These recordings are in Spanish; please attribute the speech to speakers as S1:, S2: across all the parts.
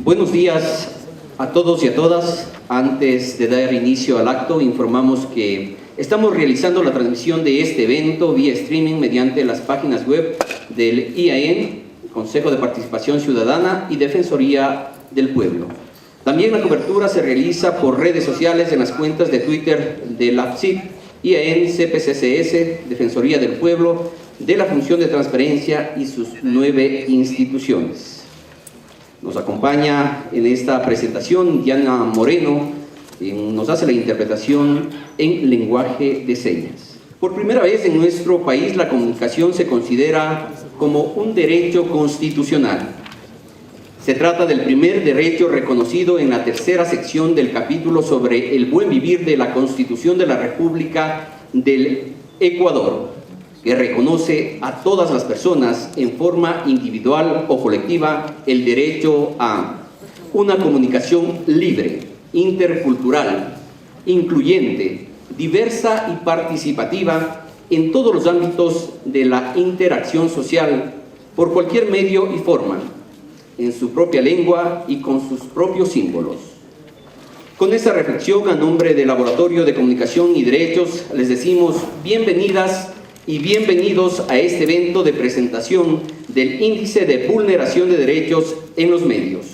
S1: Buenos días a todos y a todas. Antes de dar inicio al acto, informamos que estamos realizando la transmisión de este evento vía streaming mediante las páginas web del IAEN, Consejo de Participación Ciudadana y Defensoría del Pueblo. También la cobertura se realiza por redes sociales en las cuentas de Twitter de la AFCIP, IAEN, CPCCS, Defensoría del Pueblo, de la Función de Transparencia y sus 9 instituciones. Nos acompaña en esta presentación Diana Moreno, quien nos hace la interpretación en lenguaje de señas. Por primera vez en nuestro país la comunicación se considera como un derecho constitucional. Se trata del primer derecho reconocido en la tercera sección del capítulo sobre el buen vivir de la Constitución de la República del Ecuador, que reconoce a todas las personas en forma individual o colectiva el derecho a una comunicación libre, intercultural, incluyente, diversa y participativa en todos los ámbitos de la interacción social, por cualquier medio y forma, en su propia lengua y con sus propios símbolos. Con esta reflexión, a nombre del Laboratorio de Comunicación y Derechos, les decimos bienvenidas y bienvenidos a este evento de presentación del Índice de Vulneración de Derechos en los Medios.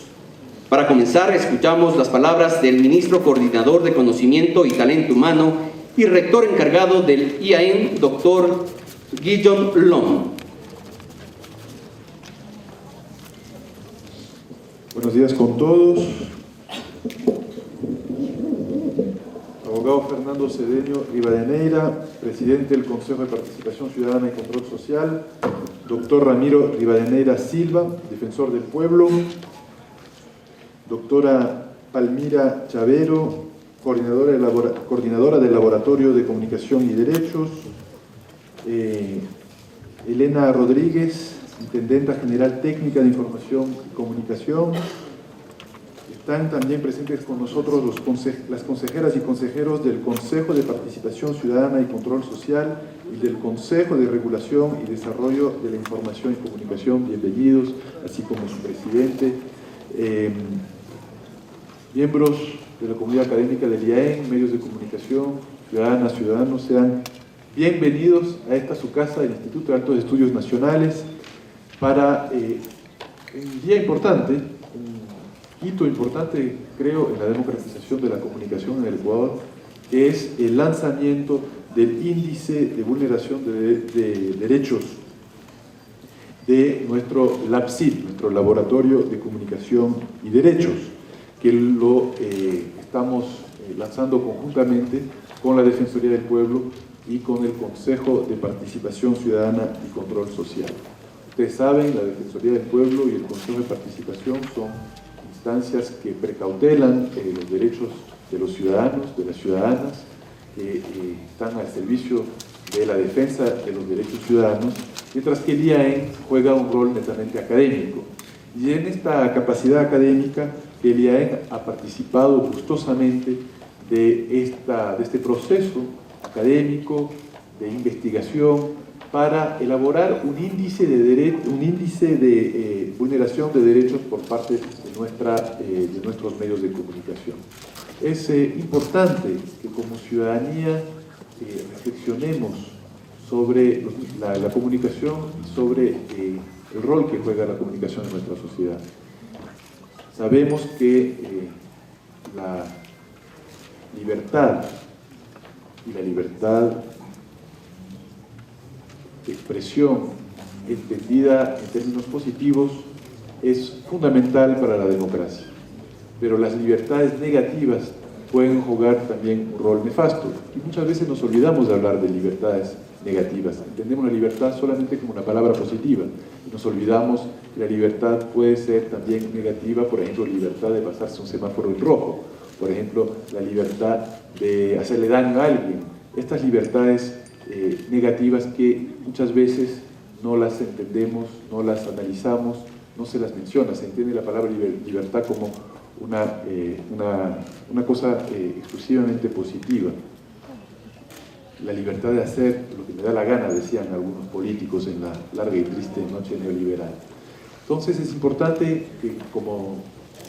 S1: Para comenzar, escuchamos las palabras del Ministro Coordinador de Conocimiento y Talento Humano y Rector encargado del IAEN, Dr. Guillaume Long.
S2: Buenos días con todos. Abogado Fernando Cedeño Rivadeneira, presidente del Consejo de Participación Ciudadana y Control Social. Doctor Ramiro Rivadeneira Silva, defensor del pueblo. Doctora Palmira Chavero, coordinadora del Laboratorio de Comunicación y Derechos. Elena Rodríguez, intendenta general técnica de Información y Comunicación. Están también presentes con nosotros las consejeras y consejeros del Consejo de Participación Ciudadana y Control Social y del Consejo de Regulación y Desarrollo de la Información y Comunicación, bienvenidos, así como su presidente, miembros de la comunidad académica del IAEN, medios de comunicación, ciudadanas, ciudadanos, sean bienvenidos a esta su casa, el Instituto de Altos Estudios Nacionales, para un día importante, hito importante, creo, en la democratización de la comunicación en el Ecuador, que es el lanzamiento del Índice de Vulneración de Derechos de nuestro LAPCID, nuestro Laboratorio de Comunicación y Derechos, que lo estamos lanzando conjuntamente con la Defensoría del Pueblo y con el Consejo de Participación Ciudadana y Control Social. Ustedes saben, la Defensoría del Pueblo y el Consejo de Participación son instancias que precautelan los derechos de los ciudadanos, de las ciudadanas, que están al servicio de la defensa de los derechos ciudadanos, mientras que el IAEN juega un rol netamente académico. Y en esta capacidad académica, el IAEN ha participado gustosamente de este proceso académico de investigación para elaborar un índice de vulneración de derechos por parte de nuestros medios de comunicación. Es importante que como ciudadanía reflexionemos sobre la comunicación y sobre el rol que juega la comunicación en nuestra sociedad. Sabemos que la libertad y la libertad de expresión entendida en términos positivos es fundamental para la democracia, pero las libertades negativas pueden jugar también un rol nefasto y muchas veces nos olvidamos de hablar de libertades negativas. Entendemos la libertad solamente como una palabra positiva y nos olvidamos que la libertad puede ser también negativa, por ejemplo, libertad de pasarse un semáforo en rojo, por ejemplo, la libertad de hacerle daño a alguien. Estas libertades negativas que muchas veces no las entendemos, no las analizamos, no se las menciona. Se entiende la palabra libertad como una cosa exclusivamente positiva. La libertad de hacer lo que me da la gana, decían algunos políticos en la larga y triste noche neoliberal. Entonces es importante que como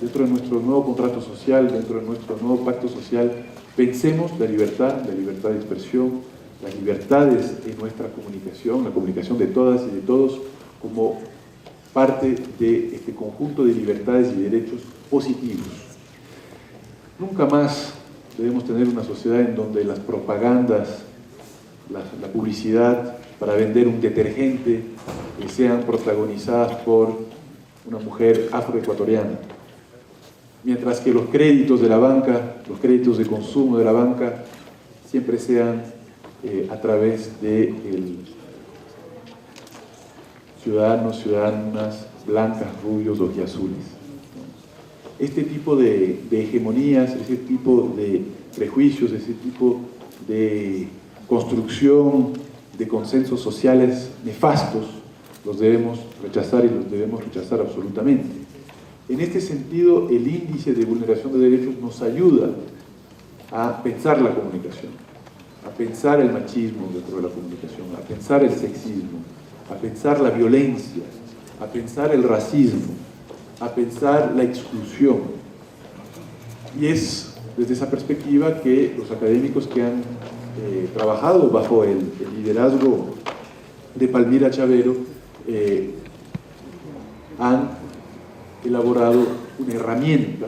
S2: dentro de nuestro nuevo contrato social, dentro de nuestro nuevo pacto social, pensemos la libertad de expresión, las libertades en nuestra comunicación, la comunicación de todas y de todos, como parte de este conjunto de libertades y derechos positivos. Nunca más debemos tener una sociedad en donde las propagandas, la publicidad para vender un detergente sean protagonizadas por una mujer afroecuatoriana, mientras que los créditos de la banca, los créditos de consumo de la banca, siempre sean a través de ciudadanos, ciudadanas blancas, rubios, ojiazules. Este tipo de hegemonías, ese tipo de prejuicios, ese tipo de construcción de consensos sociales nefastos, los debemos rechazar y los debemos rechazar absolutamente. En este sentido, el índice de vulneración de derechos nos ayuda a pensar la comunicación, a pensar el machismo dentro de la comunicación, a pensar el sexismo, a pensar la violencia, a pensar el racismo, a pensar la exclusión. Y es desde esa perspectiva que los académicos que han trabajado bajo el liderazgo de Palmira Chavero han elaborado una herramienta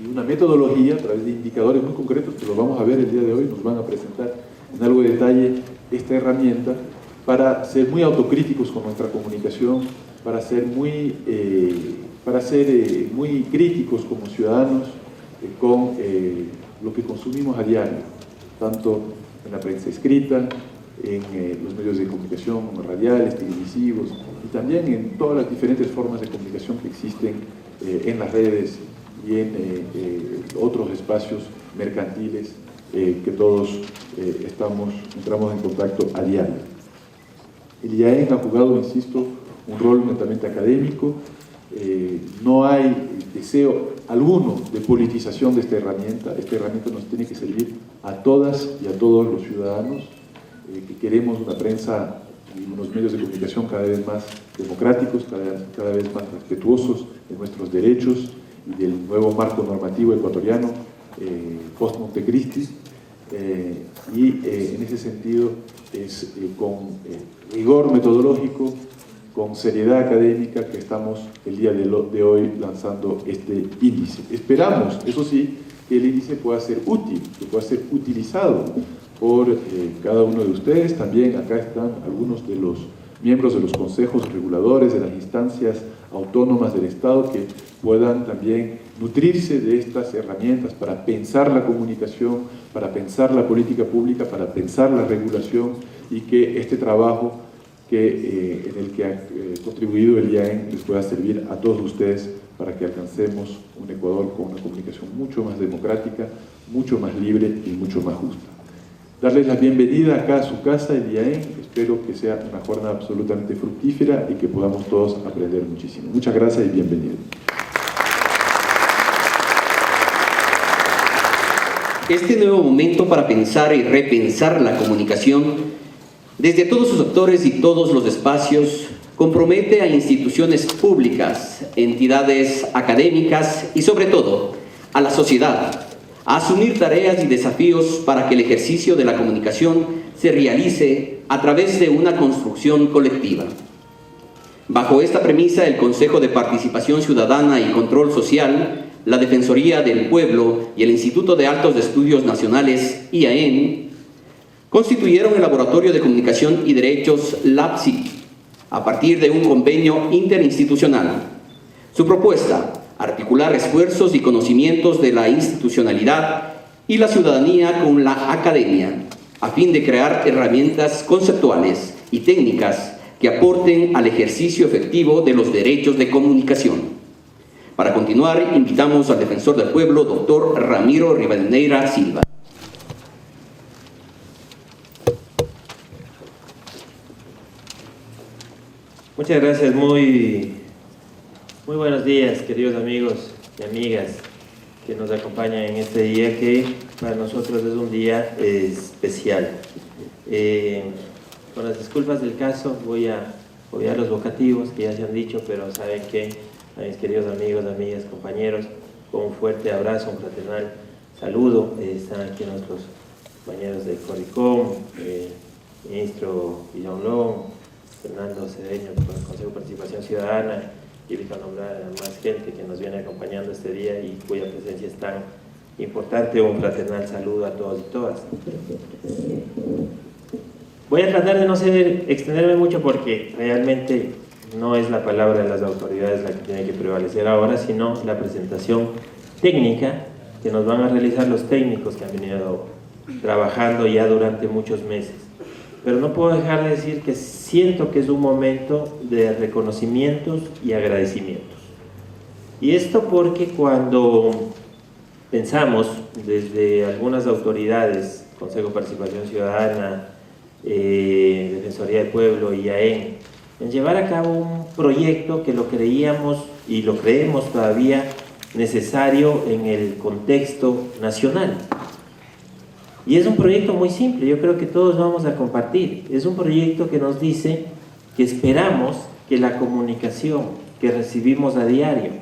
S2: y una metodología a través de indicadores muy concretos que los vamos a ver el día de hoy, nos van a presentar en algo de detalle esta herramienta para ser muy autocríticos con nuestra comunicación, para ser muy críticos como ciudadanos con lo que consumimos a diario, tanto en la prensa escrita, en los medios de comunicación radiales, televisivos y también en todas las diferentes formas de comunicación que existen en las redes y en otros espacios mercantiles que todos entramos en contacto a diario. El IAEN ha jugado, insisto, un rol netamente académico. No hay deseo alguno de politización de esta herramienta. Esta herramienta nos tiene que servir a todas y a todos los ciudadanos que queremos una prensa y unos medios de comunicación cada vez más democráticos, cada vez más respetuosos de nuestros derechos y del nuevo marco normativo ecuatoriano post-Montecristi. En ese sentido es con rigor metodológico, con seriedad académica que estamos el día de hoy lanzando este índice. Esperamos, eso sí, que el índice pueda ser útil, que pueda ser utilizado por cada uno de ustedes. También acá están algunos de los miembros de los consejos reguladores, de las instancias autónomas del Estado, que puedan también nutrirse de estas herramientas para pensar la comunicación, para pensar la política pública, para pensar la regulación, y que este trabajo en el que ha contribuido el IAEN les pueda servir a todos ustedes para que alcancemos un Ecuador con una comunicación mucho más democrática, mucho más libre y mucho más justa. Darles la bienvenida acá a su casa, el IAEN. Espero que sea una jornada absolutamente fructífera y que podamos todos aprender muchísimo. Muchas gracias y bienvenidos.
S1: Este nuevo momento para pensar y repensar la comunicación desde todos sus actores y todos los espacios compromete a instituciones públicas, entidades académicas y sobre todo a la sociedad a asumir tareas y desafíos para que el ejercicio de la comunicación se realice a través de una construcción colectiva. Bajo esta premisa, el Consejo de Participación Ciudadana y Control Social, la Defensoría del Pueblo y el Instituto de Altos Estudios Nacionales, IAEN, constituyeron el Laboratorio de Comunicación y Derechos LAPSI a partir de un convenio interinstitucional. Su propuesta: articular esfuerzos y conocimientos de la institucionalidad y la ciudadanía con la academia, a fin de crear herramientas conceptuales y técnicas que aporten al ejercicio efectivo de los derechos de comunicación. Para continuar, invitamos al Defensor del Pueblo, doctor Ramiro Rivadeneira Silva.
S3: Muchas gracias, muy buenos días, queridos amigos y amigas que nos acompañan en este día que para nosotros es un día especial. Con las disculpas del caso voy a obviar los vocativos que ya se han dicho, pero saben que a mis queridos amigos, amigas, compañeros, con un fuerte abrazo, un fraternal saludo. Están aquí nuestros compañeros de Coricom, ministro Villalón, Fernando Cedeño con el Consejo de Participación Ciudadana, y evito nombrar a más gente que nos viene acompañando este día y cuya presencia es tan importante. Un fraternal saludo a todos y todas. Voy a tratar de no extenderme mucho porque realmente no es la palabra de las autoridades la que tiene que prevalecer ahora, sino la presentación técnica que nos van a realizar los técnicos que han venido trabajando ya durante muchos meses. Pero no puedo dejar de decir que siento que es un momento de reconocimientos y agradecimientos. Y esto porque cuando pensamos desde algunas autoridades, Consejo de Participación Ciudadana, Defensoría del Pueblo y AEN, en llevar a cabo un proyecto que lo creíamos y lo creemos todavía necesario en el contexto nacional. Y es un proyecto muy simple, yo creo que todos vamos a compartir. Es un proyecto que nos dice que esperamos que la comunicación que recibimos a diario,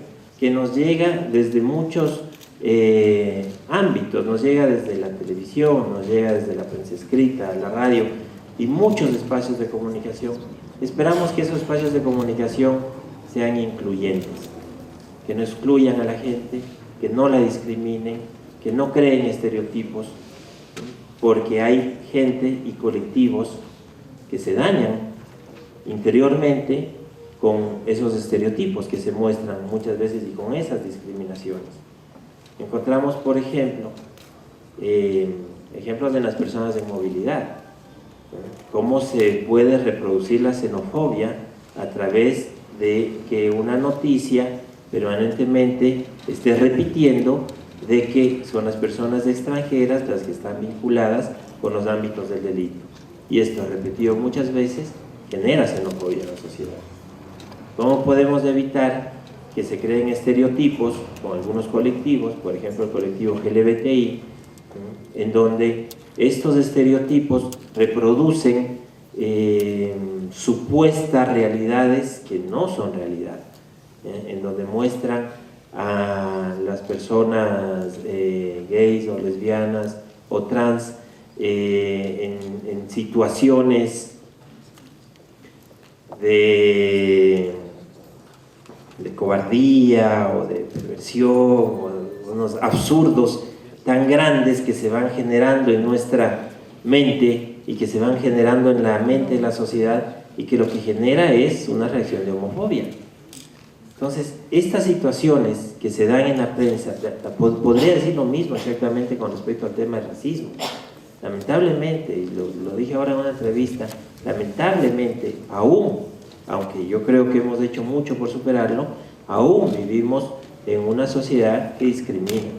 S3: que nos llega desde muchos ámbitos, nos llega desde la televisión, nos llega desde la prensa escrita, la radio y muchos espacios de comunicación, esperamos que esos espacios de comunicación sean incluyentes, que no excluyan a la gente, que no la discriminen, que no creen estereotipos, porque hay gente y colectivos que se dañan interiormente con esos estereotipos que se muestran muchas veces y con esas discriminaciones. Encontramos, por ejemplo, ejemplos de las personas en movilidad, cómo se puede reproducir la xenofobia a través de que una noticia permanentemente esté repitiendo de que son las personas extranjeras las que están vinculadas con los ámbitos del delito. Y esto, repetido muchas veces, genera xenofobia en la sociedad. ¿Cómo podemos evitar que se creen estereotipos con algunos colectivos, por ejemplo el colectivo LGBTI, en donde estos estereotipos reproducen supuestas realidades que no son realidad, en donde muestran a las personas gays o lesbianas o trans en situaciones de cobardía o de perversión o unos absurdos tan grandes que se van generando en nuestra mente y que se van generando en la mente de la sociedad y que lo que genera es una reacción de homofobia. Entonces, estas situaciones que se dan en la prensa, podría decir lo mismo exactamente con respecto al tema del racismo. Lamentablemente, y lo dije ahora en una entrevista, lamentablemente, aún, aunque yo creo que hemos hecho mucho por superarlo, aún vivimos en una sociedad que discrimina.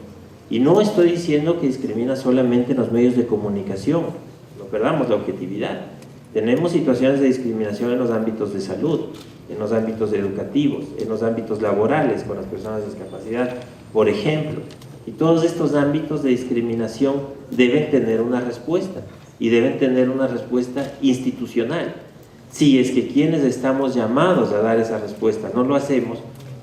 S3: Y no estoy diciendo que discrimina solamente en los medios de comunicación, no perdamos la objetividad. Tenemos situaciones de discriminación en los ámbitos de salud, en los ámbitos educativos, en los ámbitos laborales con las personas de discapacidad, por ejemplo. Y todos estos ámbitos de discriminación deben tener una respuesta, y deben tener una respuesta institucional. Si es que quienes estamos llamados a dar esa respuesta no lo hacemos,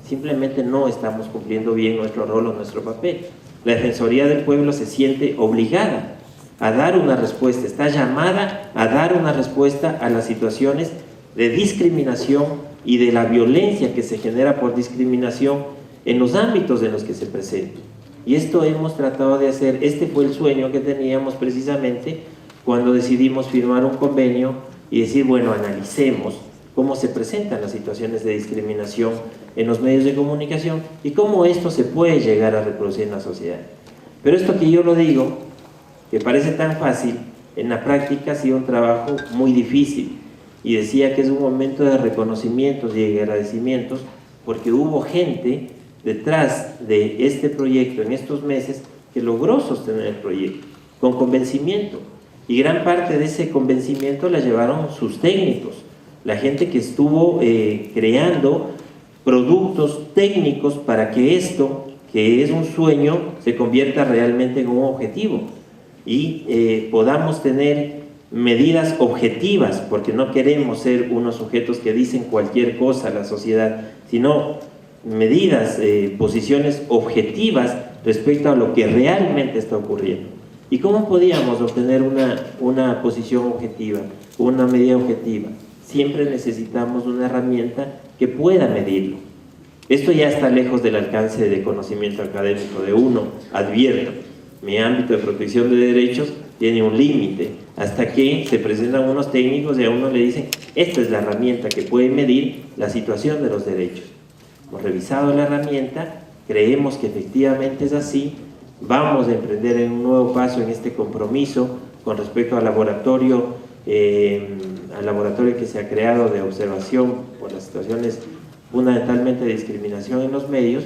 S3: simplemente no estamos cumpliendo bien nuestro rol o nuestro papel. La Defensoría del Pueblo se siente obligada a dar una respuesta, está llamada a dar una respuesta a las situaciones de discriminación y de la violencia que se genera por discriminación en los ámbitos en los que se presenta. Y esto hemos tratado de hacer. Este fue el sueño que teníamos precisamente cuando decidimos firmar un convenio y decir, bueno, analicemos cómo se presentan las situaciones de discriminación en los medios de comunicación y cómo esto se puede llegar a reproducir en la sociedad. Pero esto que yo lo digo, que parece tan fácil, en la práctica ha sido un trabajo muy difícil. Y decía que es un momento de reconocimientos y agradecimientos porque hubo gente detrás de este proyecto en estos meses que logró sostener el proyecto con convencimiento. Y gran parte de ese convencimiento la llevaron sus técnicos, la gente que estuvo creando productos técnicos para que esto, que es un sueño, se convierta realmente en un objetivo y podamos tener medidas objetivas, porque no queremos ser unos sujetos que dicen cualquier cosa a la sociedad, sino medidas, posiciones objetivas respecto a lo que realmente está ocurriendo. ¿Y cómo podíamos obtener una posición objetiva, una medida objetiva? Siempre necesitamos una herramienta que pueda medirlo. Esto ya está lejos del alcance de conocimiento académico de uno. Advierto, mi ámbito de protección de derechos tiene un límite, hasta que se presentan unos técnicos y a uno le dicen, esta es la herramienta que puede medir la situación de los derechos. Hemos revisado la herramienta, creemos que efectivamente es así, vamos a emprender en un nuevo paso en este compromiso con respecto al laboratorio que se ha creado de observación por las situaciones fundamentalmente de discriminación en los medios,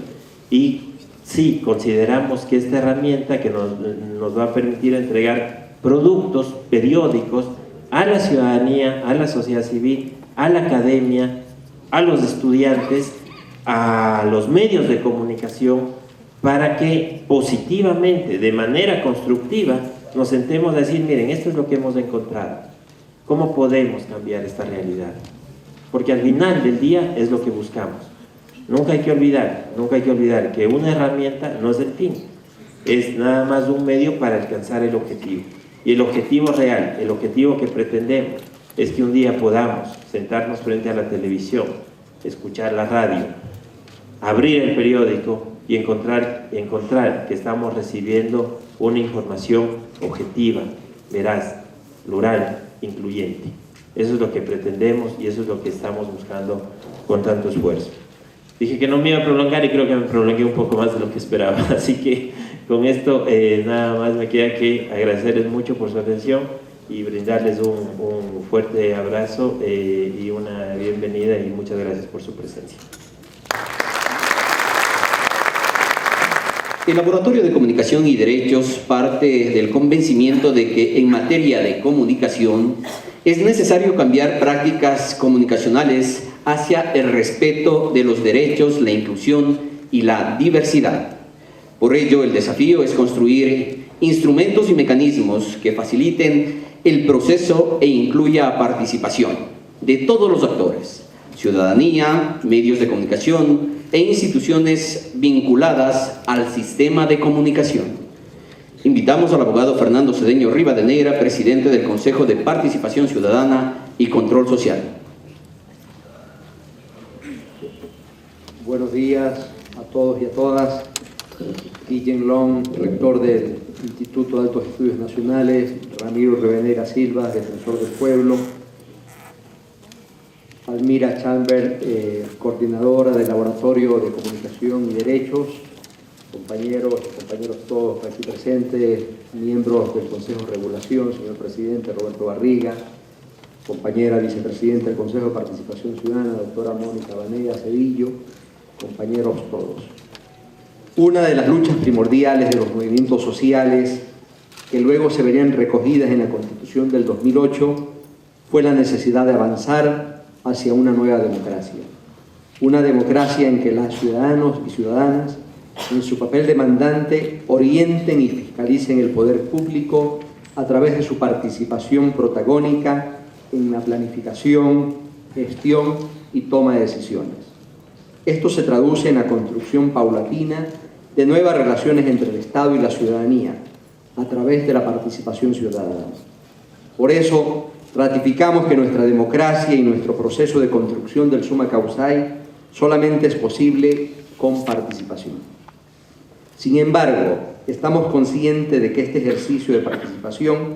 S3: y sí, consideramos que esta herramienta que nos va a permitir entregar productos periódicos a la ciudadanía, a la sociedad civil, a la academia, a los estudiantes, a los medios de comunicación, para que positivamente, de manera constructiva, nos sentemos a decir, miren, esto es lo que hemos encontrado. ¿Cómo podemos cambiar esta realidad? Porque al final del día es lo que buscamos. Nunca hay que olvidar que una herramienta no es el fin, es nada más un medio para alcanzar el objetivo. Y el objetivo real, el objetivo que pretendemos, es que un día podamos sentarnos frente a la televisión, escuchar la radio, abrir el periódico y encontrar que estamos recibiendo una información objetiva, veraz, plural, incluyente. Eso es lo que pretendemos y eso es lo que estamos buscando con tanto esfuerzo. Dije que no me iba a prolongar y creo que me prolongué un poco más de lo que esperaba. Así que con esto nada más me queda que agradecerles mucho por su atención y brindarles un fuerte abrazo y una bienvenida, y muchas gracias por su presencia.
S1: El Laboratorio de Comunicación y Derechos parte del convencimiento de que en materia de comunicación es necesario cambiar prácticas comunicacionales hacia el respeto de los derechos, la inclusión y la diversidad. Por ello, el desafío es construir instrumentos y mecanismos que faciliten el proceso e incluya participación de todos los actores, ciudadanía, medios de comunicación e instituciones vinculadas al sistema de comunicación. Invitamos al abogado Fernando Cedeño Rivadeneira, presidente del Consejo de Participación Ciudadana y Control Social.
S4: Buenos días a todos y a todas. Guillén Long, rector del Instituto de Altos Estudios Nacionales, Ramiro Rivadeneira Silva, defensor del pueblo, Almira Chamber, coordinadora del Laboratorio de Comunicación y Derechos, compañeros todos aquí presentes, miembros del Consejo de Regulación, señor presidente Roberto Barriga, compañera vicepresidenta del Consejo de Participación Ciudadana, doctora Mónica Vanega Cedillo, compañeros todos. Una de las luchas primordiales de los movimientos sociales, que luego se verían recogidas en la Constitución del 2008, fue la necesidad de avanzar hacia una nueva democracia. Una democracia en que los ciudadanos y ciudadanas, en su papel de mandante, orienten y fiscalicen el poder público a través de su participación protagónica en la planificación, gestión y toma de decisiones. Esto se traduce en la construcción paulatina de nuevas relaciones entre el Estado y la ciudadanía a través de la participación ciudadana. Por eso, ratificamos que nuestra democracia y nuestro proceso de construcción del Summa Causae solamente es posible con participación. Sin embargo, estamos conscientes de que este ejercicio de participación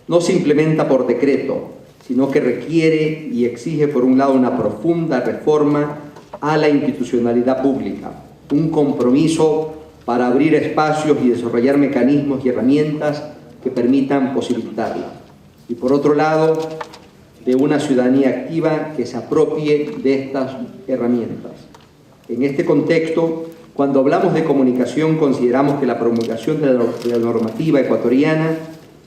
S4: no se implementa por decreto, sino que requiere y exige, por un lado, una profunda reforma a la institucionalidad pública, un compromiso para abrir espacios y desarrollar mecanismos y herramientas que permitan posibilitarla. Y por otro lado, de una ciudadanía activa que se apropie de estas herramientas. En este contexto, cuando hablamos de comunicación, consideramos que la promulgación de la normativa ecuatoriana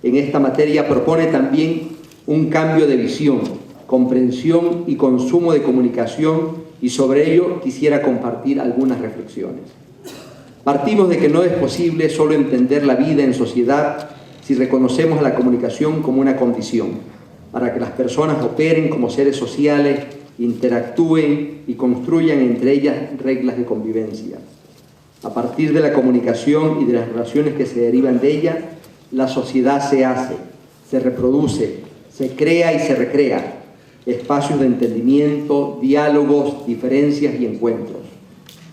S4: en esta materia propone también un cambio de visión, comprensión y consumo de comunicación, y sobre ello quisiera compartir algunas reflexiones. Partimos de que no es posible solo entender la vida en sociedad si reconocemos la comunicación como una condición para que las personas operen como seres sociales interactúen y construyan entre ellas reglas de convivencia. A partir de la comunicación y de las relaciones que se derivan de ella, la sociedad se hace, se reproduce, se crea y se recrea, espacios de entendimiento, diálogos, diferencias y encuentros.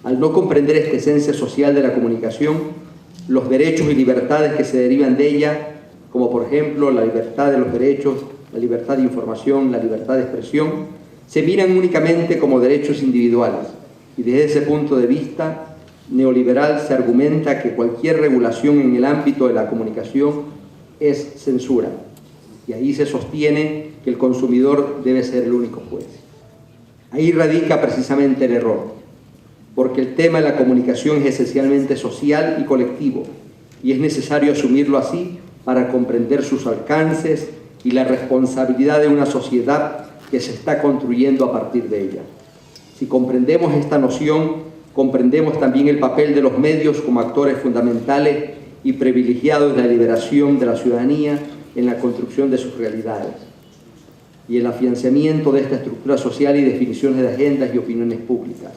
S4: Al no comprender esta esencia social de la comunicación, los derechos y libertades que se derivan de ella, como por ejemplo la libertad de los derechos, la libertad de información, la libertad de expresión, se miran únicamente como derechos individuales, y desde ese punto de vista neoliberal se argumenta que cualquier regulación en el ámbito de la comunicación es censura, y ahí se sostiene que el consumidor debe ser el único juez. Ahí radica precisamente el error, porque el tema de la comunicación es esencialmente social y colectivo, y es necesario asumirlo así para comprender sus alcances y la responsabilidad de una sociedad que se está construyendo a partir de ella. Si comprendemos esta noción, comprendemos también el papel de los medios como actores fundamentales y privilegiados de la liberación de la ciudadanía en la construcción de sus realidades y el afianzamiento de esta estructura social y definiciones de agendas y opiniones públicas.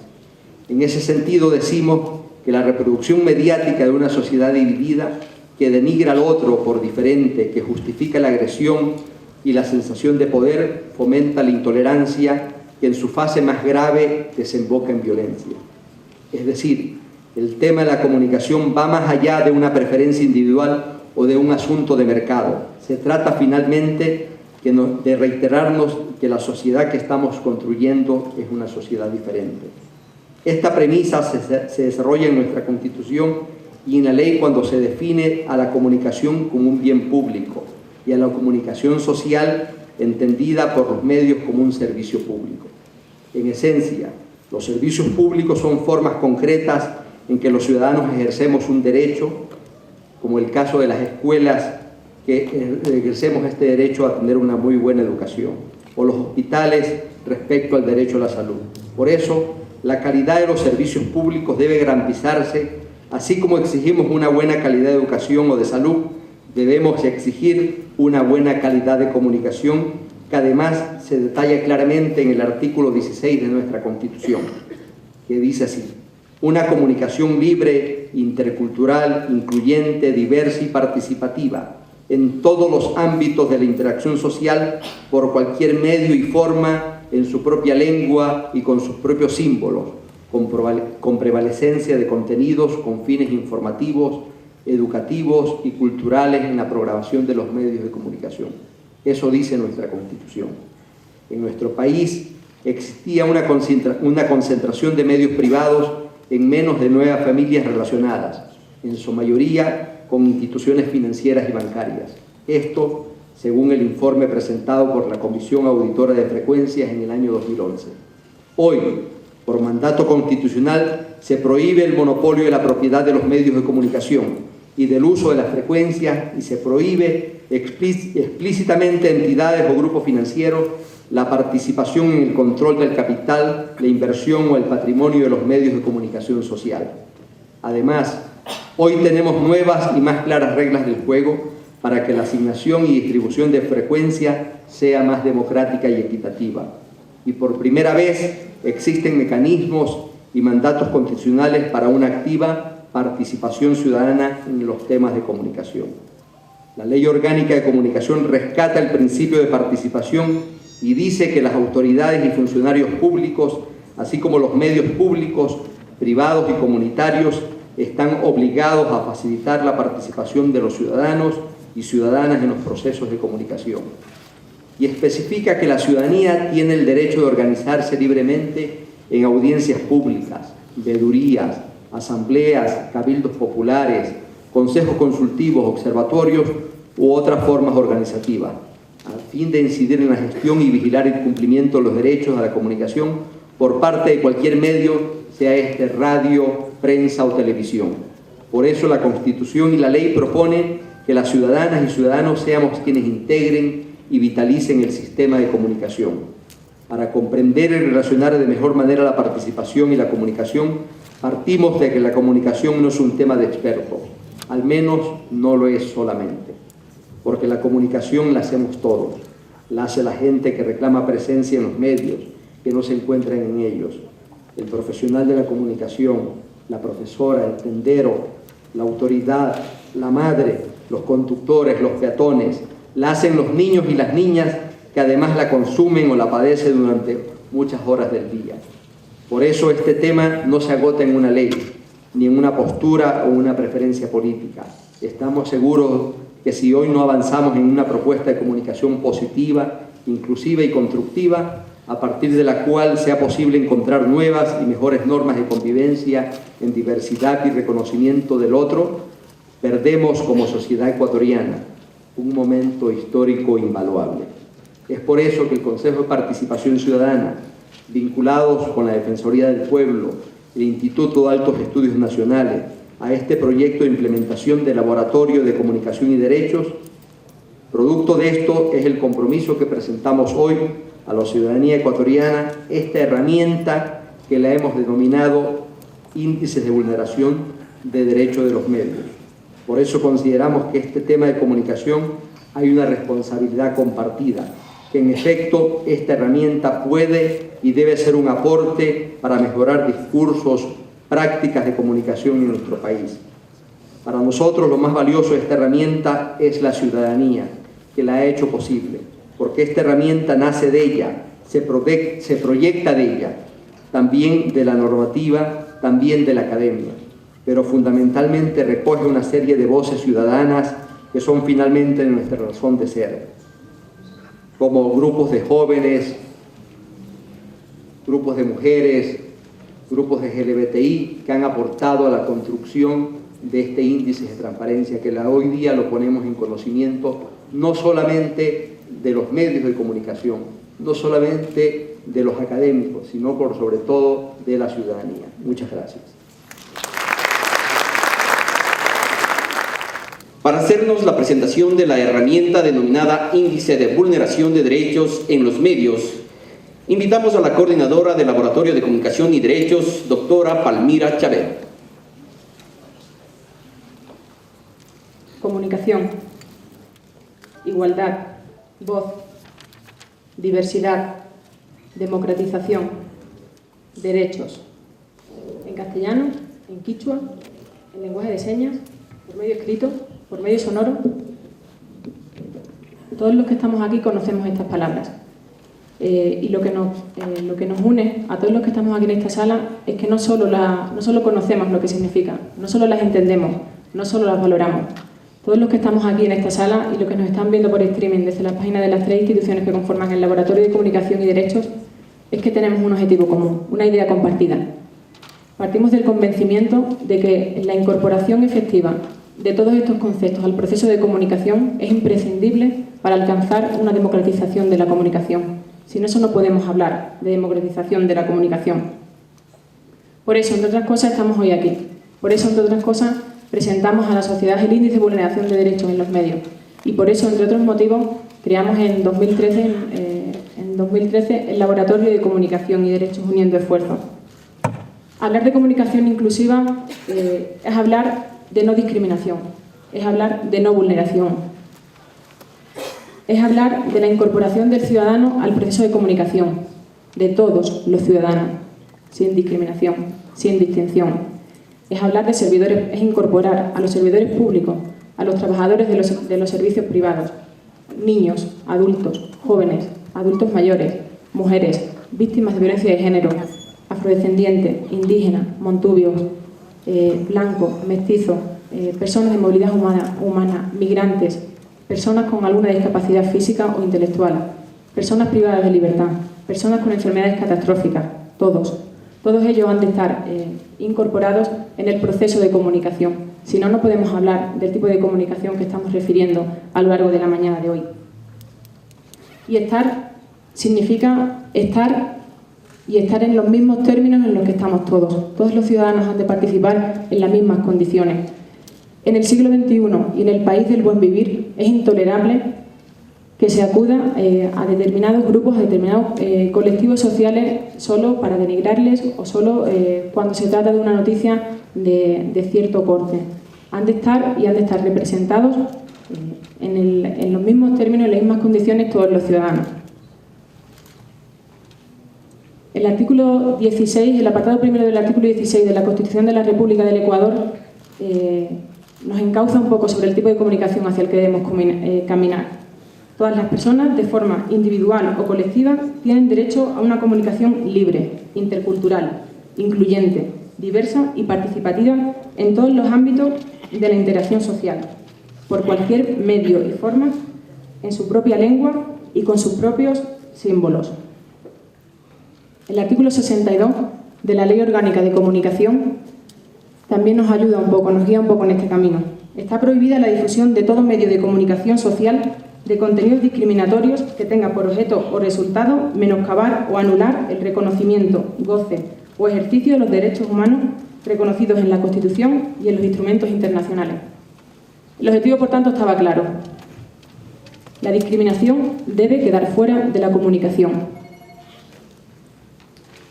S4: En ese sentido decimos que la reproducción mediática de una sociedad dividida que denigra al otro por diferente, que justifica la agresión y la sensación de poder, fomenta la intolerancia que en su fase más grave desemboca en violencia. Es decir, el tema de la comunicación va más allá de una preferencia individual o de un asunto de mercado. Se trata finalmente de reiterarnos que la sociedad que estamos construyendo es una sociedad diferente. Esta premisa se desarrolla en nuestra Constitución y en la ley cuando se define a la comunicación como un bien público y a la comunicación social entendida por los medios como un servicio público. En esencia, los servicios públicos son formas concretas en que los ciudadanos ejercemos un derecho, como el caso de las escuelas, que ejercemos este derecho a tener una muy buena educación, o los hospitales respecto al derecho a la salud. Por eso, la calidad de los servicios públicos debe garantizarse, así como exigimos una buena calidad de educación o de salud, debemos exigir una buena calidad de comunicación, que además se detalla claramente en el artículo 16 de nuestra Constitución, que dice así: una comunicación libre, intercultural, incluyente, diversa y participativa, en todos los ámbitos de la interacción social, por cualquier medio y forma, en su propia lengua y con sus propios símbolos, con prevalecencia de contenidos con fines informativos, educativos y culturales en la programación de los medios de comunicación. Eso dice nuestra Constitución. En nuestro país existía una concentración de medios privados en menos de 9 familias relacionadas, en su mayoría con instituciones financieras y bancarias. Esto, según el informe presentado por la Comisión Auditora de Frecuencias en el año 2011. Hoy, por mandato constitucional, se prohíbe el monopolio de la propiedad de los medios de comunicación y del uso de las frecuencias, y se prohíbe explícitamente a entidades o grupos financieros la participación en el control del capital, la inversión o el patrimonio de los medios de comunicación social. Además, hoy tenemos nuevas y más claras reglas del juego para que la asignación y distribución de frecuencia sea más democrática y equitativa. Y por primera vez existen mecanismos y mandatos constitucionales para una activa participación ciudadana en los temas de comunicación. La Ley Orgánica de Comunicación rescata el principio de participación y dice que las autoridades y funcionarios públicos, así como los medios públicos, privados y comunitarios, están obligados a facilitar la participación de los ciudadanos y ciudadanas en los procesos de comunicación. Y especifica que la ciudadanía tiene el derecho de organizarse libremente en audiencias públicas, veedurías, asambleas, cabildos populares, consejos consultivos, observatorios u otras formas organizativas, a fin de incidir en la gestión y vigilar el cumplimiento de los derechos a la comunicación por parte de cualquier medio, sea este radio, prensa o televisión. Por eso la Constitución y la ley proponen que las ciudadanas y ciudadanos seamos quienes integren y vitalicen el sistema de comunicación. Para comprender y relacionar de mejor manera la participación y la comunicación, partimos de que la comunicación no es un tema de expertos, al menos no lo es solamente, porque la comunicación la hacemos todos, la hace la gente que reclama presencia en los medios, que no se encuentran en ellos. El profesional de la comunicación, la profesora, el tendero, la autoridad, la madre, los conductores, los peatones, la hacen los niños y las niñas que además la consumen o la padecen durante muchas horas del día. Por eso este tema no se agota en una ley, ni en una postura o una preferencia política. Estamos seguros que si hoy no avanzamos en una propuesta de comunicación positiva, inclusiva y constructiva, a partir de la cual sea posible encontrar nuevas y mejores normas de convivencia en diversidad y reconocimiento del otro, perdemos como sociedad ecuatoriana un momento histórico invaluable. Es por eso que el Consejo de Participación Ciudadana, vinculados con la Defensoría del Pueblo, el Instituto de Altos Estudios Nacionales, a este proyecto de implementación del Laboratorio de Comunicación y Derechos, producto de esto es el compromiso que presentamos hoy a la ciudadanía ecuatoriana, esta herramienta que la hemos denominado Índices de Vulneración de Derechos de los Medios. Por eso consideramos que este tema de comunicación hay una responsabilidad compartida, que en efecto esta herramienta puede y debe ser un aporte para mejorar discursos, prácticas de comunicación en nuestro país. Para nosotros lo más valioso de esta herramienta es la ciudadanía, que la ha hecho posible, porque esta herramienta nace de ella, se proyecta de ella, también de la normativa, también de la academia, pero fundamentalmente recoge una serie de voces ciudadanas que son finalmente nuestra razón de ser, como grupos de jóvenes, grupos de mujeres, grupos de LGBTI que han aportado a la construcción de este índice de transparencia que hoy día lo ponemos en conocimiento no solamente de los medios de comunicación, no solamente de los académicos, sino por sobre todo de la ciudadanía. Muchas gracias.
S1: Para hacernos la presentación de la herramienta denominada Índice de Vulneración de Derechos en los Medios, invitamos a la coordinadora del Laboratorio de Comunicación y Derechos, doctora Palmira Chávez.
S5: Comunicación, igualdad, voz, diversidad, democratización, derechos. En castellano, en quichua, en lenguaje de señas, por medio escrito, por medio sonoro. Todos los que estamos aquí conocemos estas palabras. Y lo que nos une a todos los que estamos aquí en esta sala es que no solo conocemos lo que significan, no solo las entendemos, no solo las valoramos. Todos los que estamos aquí en esta sala y los que nos están viendo por streaming desde las páginas de las 3 instituciones que conforman el Laboratorio de Comunicación y Derechos es que tenemos un objetivo común, una idea compartida. Partimos del convencimiento de que la incorporación efectiva de todos estos conceptos al proceso de comunicación es imprescindible para alcanzar una democratización de la comunicación. Sin eso no podemos hablar de democratización de la comunicación. Por eso, entre otras cosas, estamos hoy aquí. Por eso, entre otras cosas, presentamos a la sociedad el Índice de Vulneración de Derechos en los Medios. Y por eso, entre otros motivos, creamos en 2013 el Laboratorio de Comunicación y Derechos uniendo esfuerzos. Hablar de comunicación inclusiva es hablar de no discriminación, es hablar de no vulneración, es hablar de la incorporación del ciudadano al proceso de comunicación, de todos los ciudadanos, sin discriminación, sin distinción. Es hablar de servidores, es incorporar a los servidores públicos, a los trabajadores de los servicios privados, niños, adultos, jóvenes, adultos mayores, mujeres, víctimas de violencia de género, afrodescendientes, indígenas, montubios, blancos, mestizos, personas de movilidad humana, migrantes, personas con alguna discapacidad física o intelectual, personas privadas de libertad, personas con enfermedades catastróficas, todos ellos han de estar incorporados en el proceso de comunicación. Si no, no podemos hablar del tipo de comunicación que estamos refiriendo a lo largo de la mañana de hoy. Y estar significa estar en los mismos términos en los que estamos todos. Todos los ciudadanos han de participar en las mismas condiciones. En el siglo XXI y en el país del buen vivir es intolerable que se acuda a determinados grupos, a determinados colectivos sociales solo para denigrarles o solo cuando se trata de una noticia de cierto corte. Han de estar representados en los mismos términos, en las mismas condiciones todos los ciudadanos. El artículo 16, el apartado primero del artículo 16 de la Constitución de la República del Ecuador nos encauza un poco sobre el tipo de comunicación hacia el que debemos caminar. Todas las personas, de forma individual o colectiva, tienen derecho a una comunicación libre, intercultural, incluyente, diversa y participativa en todos los ámbitos de la interacción social, por cualquier medio y forma, en su propia lengua y con sus propios símbolos. El artículo 62 de la Ley Orgánica de Comunicación también nos ayuda un poco, nos guía un poco en este camino. Está prohibida la difusión de todo medio de comunicación social de contenidos discriminatorios que tenga por objeto o resultado menoscabar o anular el reconocimiento, goce o ejercicio de los derechos humanos reconocidos en la Constitución y en los instrumentos internacionales. El objetivo, por tanto, estaba claro. La discriminación debe quedar fuera de la comunicación.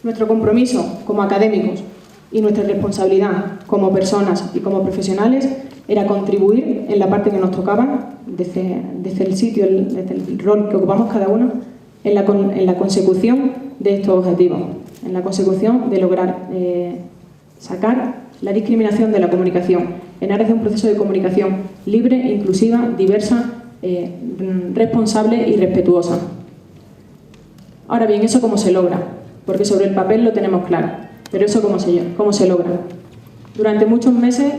S5: Nuestro compromiso como académicos y nuestra responsabilidad como personas y como profesionales era contribuir en la parte que nos tocaba, desde el sitio, desde el rol que ocupamos cada uno, en la consecución de estos objetivos, en la consecución de lograr sacar la discriminación de la comunicación en aras de un proceso de comunicación libre, inclusiva, diversa, responsable y respetuosa. Ahora bien, ¿eso cómo se logra? Porque sobre el papel lo tenemos claro, pero ¿eso cómo se logra? Durante muchos meses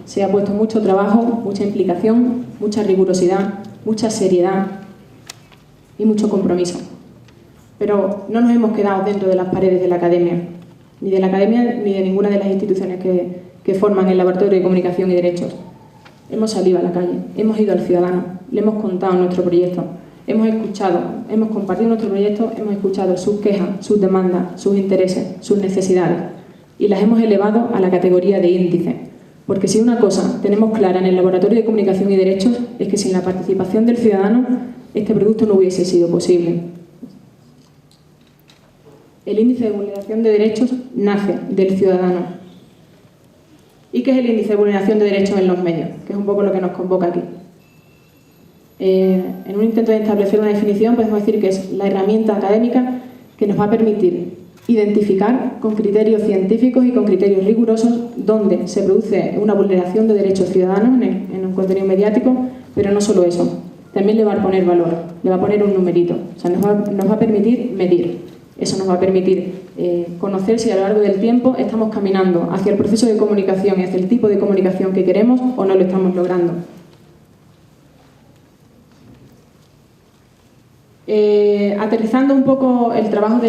S5: se ha puesto mucho trabajo, mucha implicación, mucha rigurosidad, mucha seriedad y mucho compromiso. Pero no nos hemos quedado dentro de las paredes de la academia, ni de la academia ni de ninguna de las instituciones que forman el Laboratorio de Comunicación y Derechos. Hemos salido a la calle, hemos ido al ciudadano, le hemos contado nuestro proyecto, hemos escuchado, hemos compartido nuestro proyecto, hemos escuchado sus quejas, sus demandas, sus intereses, sus necesidades y las hemos elevado a la categoría de índice. Porque si una cosa tenemos clara en el Laboratorio de Comunicación y Derechos es que sin la participación del ciudadano este producto no hubiese sido posible. El índice de vulneración de derechos nace del ciudadano. ¿Y qué es el índice de vulneración de derechos en los medios? Que es un poco lo que nos convoca aquí. En un intento de establecer una definición podemos decir que es la herramienta académica que nos va a permitir identificar con criterios científicos y con criterios rigurosos dónde se produce una vulneración de derechos ciudadanos en un contenido mediático, pero no solo eso, también le va a poner valor, le va a poner un numerito, o sea, nos va a permitir medir, eso nos va a permitir conocer si a lo largo del tiempo estamos caminando hacia el proceso de comunicación y hacia el tipo de comunicación que queremos o no lo estamos logrando. Aterrizando un poco el trabajo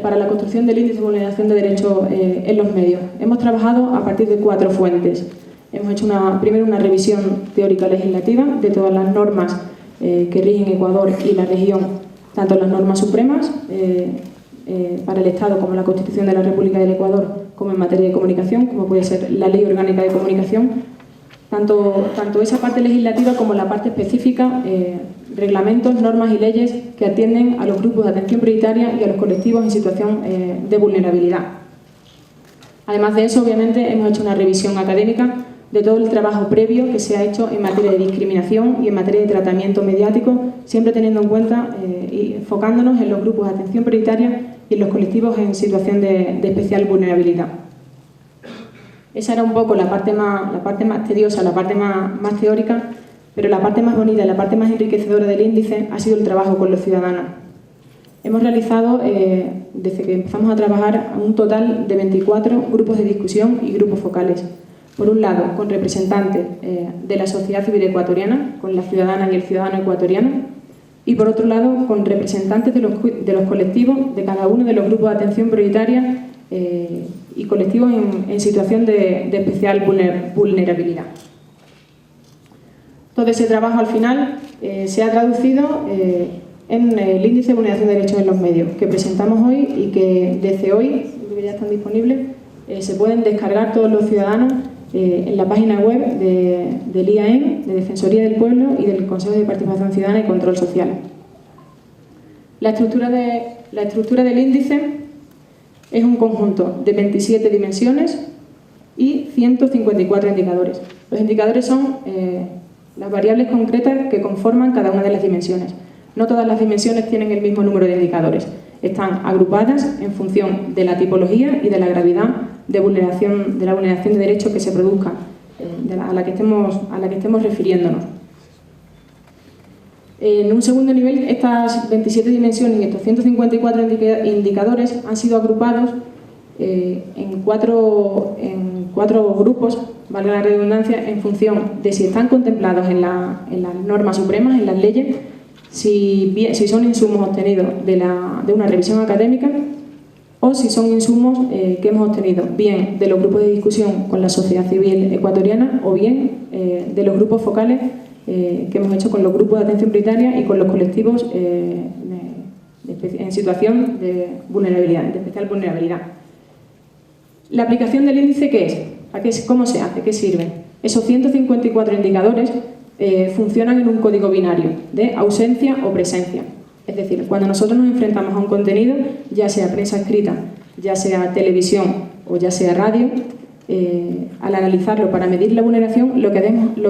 S5: para la construcción del índice de vulneración de derechos en los medios. Hemos trabajado a partir de 4 fuentes. Hemos hecho primero una revisión teórica legislativa de todas las normas que rigen Ecuador y la región, tanto las normas supremas para el Estado como la Constitución de la República del Ecuador, como en materia de comunicación, como puede ser la Ley Orgánica de Comunicación, tanto esa parte legislativa como la parte específica, reglamentos, normas y leyes que atienden a los grupos de atención prioritaria y a los colectivos en situación de vulnerabilidad. Además de eso, obviamente, hemos hecho una revisión académica de todo el trabajo previo que se ha hecho en materia de discriminación y en materia de tratamiento mediático, siempre teniendo en cuenta y enfocándonos en los grupos de atención prioritaria y en los colectivos en situación de especial vulnerabilidad. Esa era un poco la parte más tediosa, la parte más teórica, pero la parte más bonita y la parte más enriquecedora del índice ha sido el trabajo con los ciudadanos. Hemos realizado, desde que empezamos a trabajar, un total de 24 grupos de discusión y grupos focales. Por un lado, con representantes de la sociedad civil ecuatoriana, con la ciudadana y el ciudadano ecuatoriano, y por otro lado, con representantes de los colectivos de cada uno de los grupos de atención prioritaria y colectivos en situación de especial vulnerabilidad. Todo ese trabajo al final se ha traducido en el índice de vulneración de derechos en los medios que presentamos hoy y que desde hoy, que ya están disponibles, se pueden descargar todos los ciudadanos en la página web del IAEM, de Defensoría del Pueblo y del Consejo de Participación Ciudadana y Control Social. La estructura del índice es un conjunto de 27 dimensiones y 154 indicadores. Los indicadores son las variables concretas que conforman cada una de las dimensiones. No todas las dimensiones tienen el mismo número de indicadores. Están agrupadas en función de la tipología y de la gravedad de la vulneración de derechos que se produzca, a la que estemos refiriéndonos. En un segundo nivel, estas 27 dimensiones y estos 154 indicadores han sido agrupados en cuatro grupos, valga la redundancia, en función de si están contemplados en las normas supremas, en las leyes, si son insumos obtenidos de una revisión académica o si son insumos que hemos obtenido bien de los grupos de discusión con la sociedad civil ecuatoriana o bien de los grupos focales que hemos hecho con los grupos de atención prioritaria y con los colectivos en situación de vulnerabilidad, de especial vulnerabilidad. ¿La aplicación del índice qué es? ¿Cómo se hace? ¿Qué sirve? Esos 154 indicadores funcionan en un código binario de ausencia o presencia. Es decir, cuando nosotros nos enfrentamos a un contenido, ya sea prensa escrita, ya sea televisión o ya sea radio, al analizarlo para medir la vulneración, lo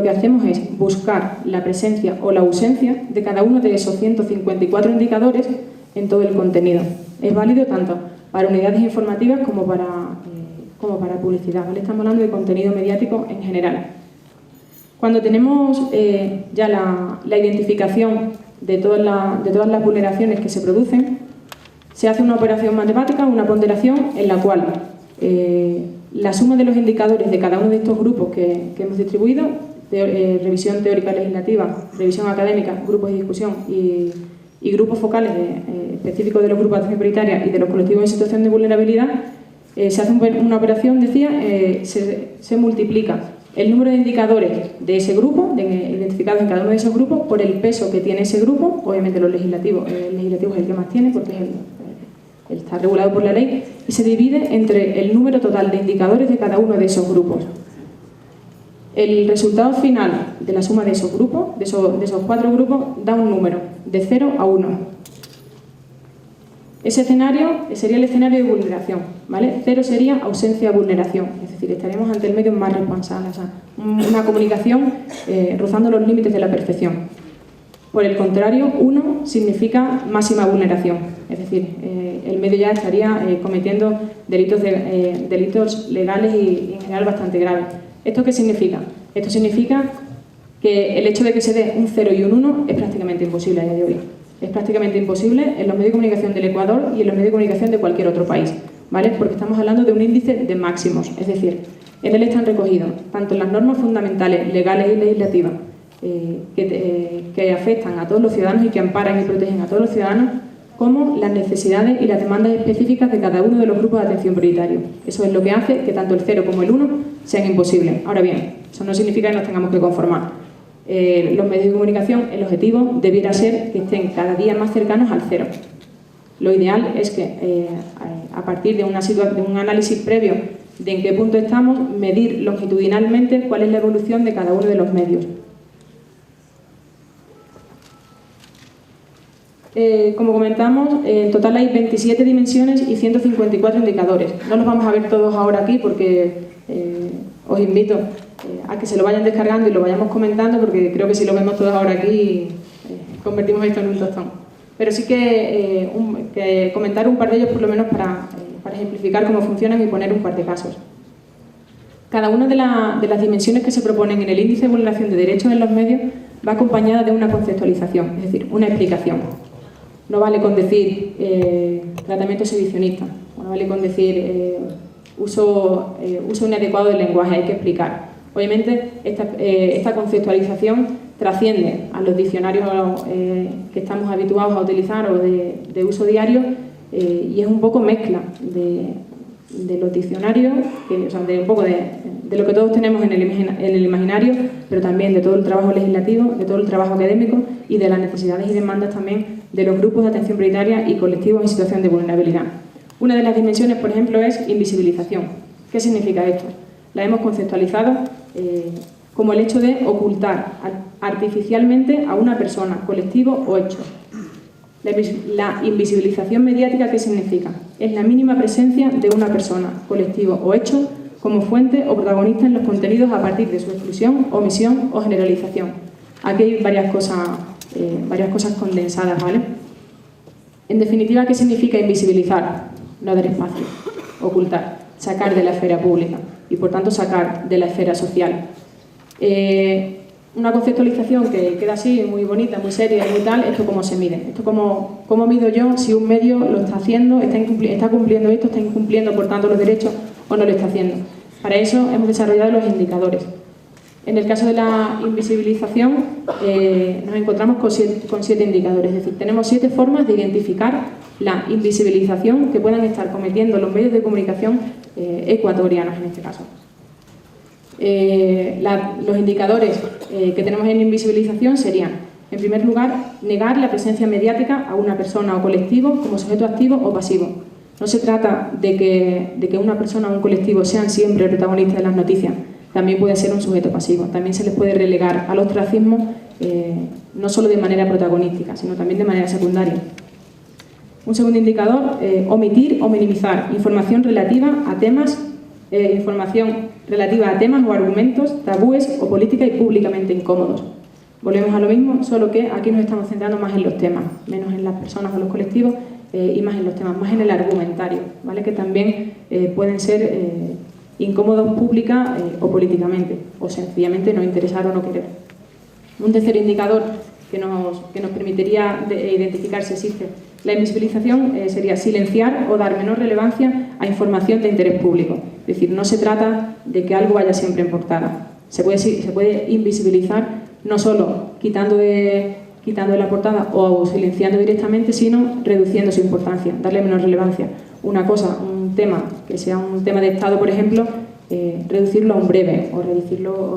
S5: que hacemos es buscar la presencia o la ausencia de cada uno de esos 154 indicadores en todo el contenido. Es válido tanto para unidades informativas como para publicidad, ¿vale? Estamos hablando de contenido mediático en general. Cuando tenemos ya la identificación de todas las vulneraciones que se producen, se hace una operación matemática, una ponderación, en la cual la suma de los indicadores de cada uno de estos grupos que hemos distribuido, revisión teórica legislativa, revisión académica, grupos de discusión y grupos focales específicos de los grupos de atención prioritaria y de los colectivos en situación de vulnerabilidad, se hace una operación, decía, se multiplica el número de indicadores de ese grupo, identificados en cada uno de esos grupos, por el peso que tiene ese grupo, obviamente el legislativo es el que más tiene porque está regulado por la ley, y se divide entre el número total de indicadores de cada uno de esos grupos. El resultado final de la suma de esos grupos, de esos 4 grupos, da un número de 0 a 1. Ese escenario sería el escenario de vulneración, ¿vale? 0 sería ausencia de vulneración, es decir, estaríamos ante el medio más responsable, o sea, una comunicación rozando los límites de la perfección. Por el contrario, 1 significa máxima vulneración, es decir, el medio ya estaría cometiendo delitos legales y en general bastante graves. ¿Esto qué significa? Esto significa que el hecho de que se dé un 0 y un 1 es prácticamente imposible a día de hoy. Es prácticamente imposible en los medios de comunicación del Ecuador y en los medios de comunicación de cualquier otro país, ¿vale? Porque estamos hablando de un índice de máximos, es decir, en él están recogidos tanto las normas fundamentales, legales y legislativas que afectan a todos los ciudadanos y que amparan y protegen a todos los ciudadanos, como las necesidades y las demandas específicas de cada uno de los grupos de atención prioritario. Eso es lo que hace que tanto el 0 como el 1 sean imposibles. Ahora bien, eso no significa que nos tengamos que conformar. Los medios de comunicación, el objetivo debiera ser que estén cada día más cercanos al 0. Lo ideal es que a partir de un análisis previo de en qué punto estamos, medir longitudinalmente cuál es la evolución de cada uno de los medios. Como comentamos, en total hay 27 dimensiones y 154 indicadores. No los vamos a ver todos ahora aquí porque os invito a que se lo vayan descargando y lo vayamos comentando, porque creo que si lo vemos todos ahora aquí convertimos esto en un tostón. Pero sí que comentar un par de ellos por lo menos para ejemplificar cómo funcionan y poner un par de casos. Cada una de las dimensiones que se proponen en el índice de vulneración de derechos en los medios va acompañada de una conceptualización, es decir, una explicación. No vale con decir tratamiento exhibicionista, no vale con decir uso inadecuado del lenguaje, hay que explicar. Obviamente esta conceptualización trasciende a los diccionarios que estamos habituados a utilizar o de uso diario y es un poco mezcla de los diccionarios, o sea, de un poco de lo que todos tenemos en el imaginario, pero también de todo el trabajo legislativo, de todo el trabajo académico y de las necesidades y demandas también de los grupos de atención prioritaria y colectivos en situación de vulnerabilidad. Una de las dimensiones, por ejemplo, es invisibilización. ¿Qué significa esto? La hemos conceptualizado como el hecho de ocultar artificialmente a una persona, colectivo o hecho. La invisibilización mediática, ¿qué significa? Es la mínima presencia de una persona, colectivo o hecho como fuente o protagonista en los contenidos a partir de su exclusión, omisión o generalización. Aquí hay varias cosas varias cosas condensadas, ¿vale? En definitiva, ¿qué significa invisibilizar? No dar espacio, ocultar, sacar de la esfera pública y, por tanto, sacar de la esfera social. Una conceptualización que queda así, muy bonita, muy seria y muy tal, esto cómo se mide. Esto cómo mido yo si un medio lo está haciendo, está cumpliendo esto, está incumpliendo, por tanto, los derechos o no lo está haciendo. Para eso hemos desarrollado los indicadores. En el caso de la invisibilización, nos encontramos con 7 indicadores, es decir, tenemos 7 formas de identificar la invisibilización que puedan estar cometiendo los medios de comunicación ecuatorianos en este caso. Los indicadores que tenemos en invisibilización serían, en primer lugar, negar la presencia mediática a una persona o colectivo como sujeto activo o pasivo. No se trata de que una persona o un colectivo sean siempre protagonistas de las noticias, también puede ser un sujeto pasivo, también se les puede relegar al ostracismo no solo de manera protagonística, sino también de manera secundaria. Un segundo indicador, omitir o minimizar información relativa a temas o argumentos, tabúes o política y públicamente incómodos. Volvemos a lo mismo, solo que aquí nos estamos centrando más en los temas, menos en las personas o los colectivos y más en los temas, más en el argumentario, ¿vale? Que también pueden ser incómodos pública o políticamente, o sencillamente no interesar o no querer. Un tercer indicador que nos permitiría identificar si existe la invisibilización sería silenciar o dar menor relevancia a información de interés público. Es decir, no se trata de que algo vaya siempre en portada. Se puede invisibilizar no solo quitando de la portada o silenciando directamente, sino reduciendo su importancia, darle menor relevancia. Una cosa, un tema, que sea un tema de Estado, por ejemplo, reducirlo a un breve o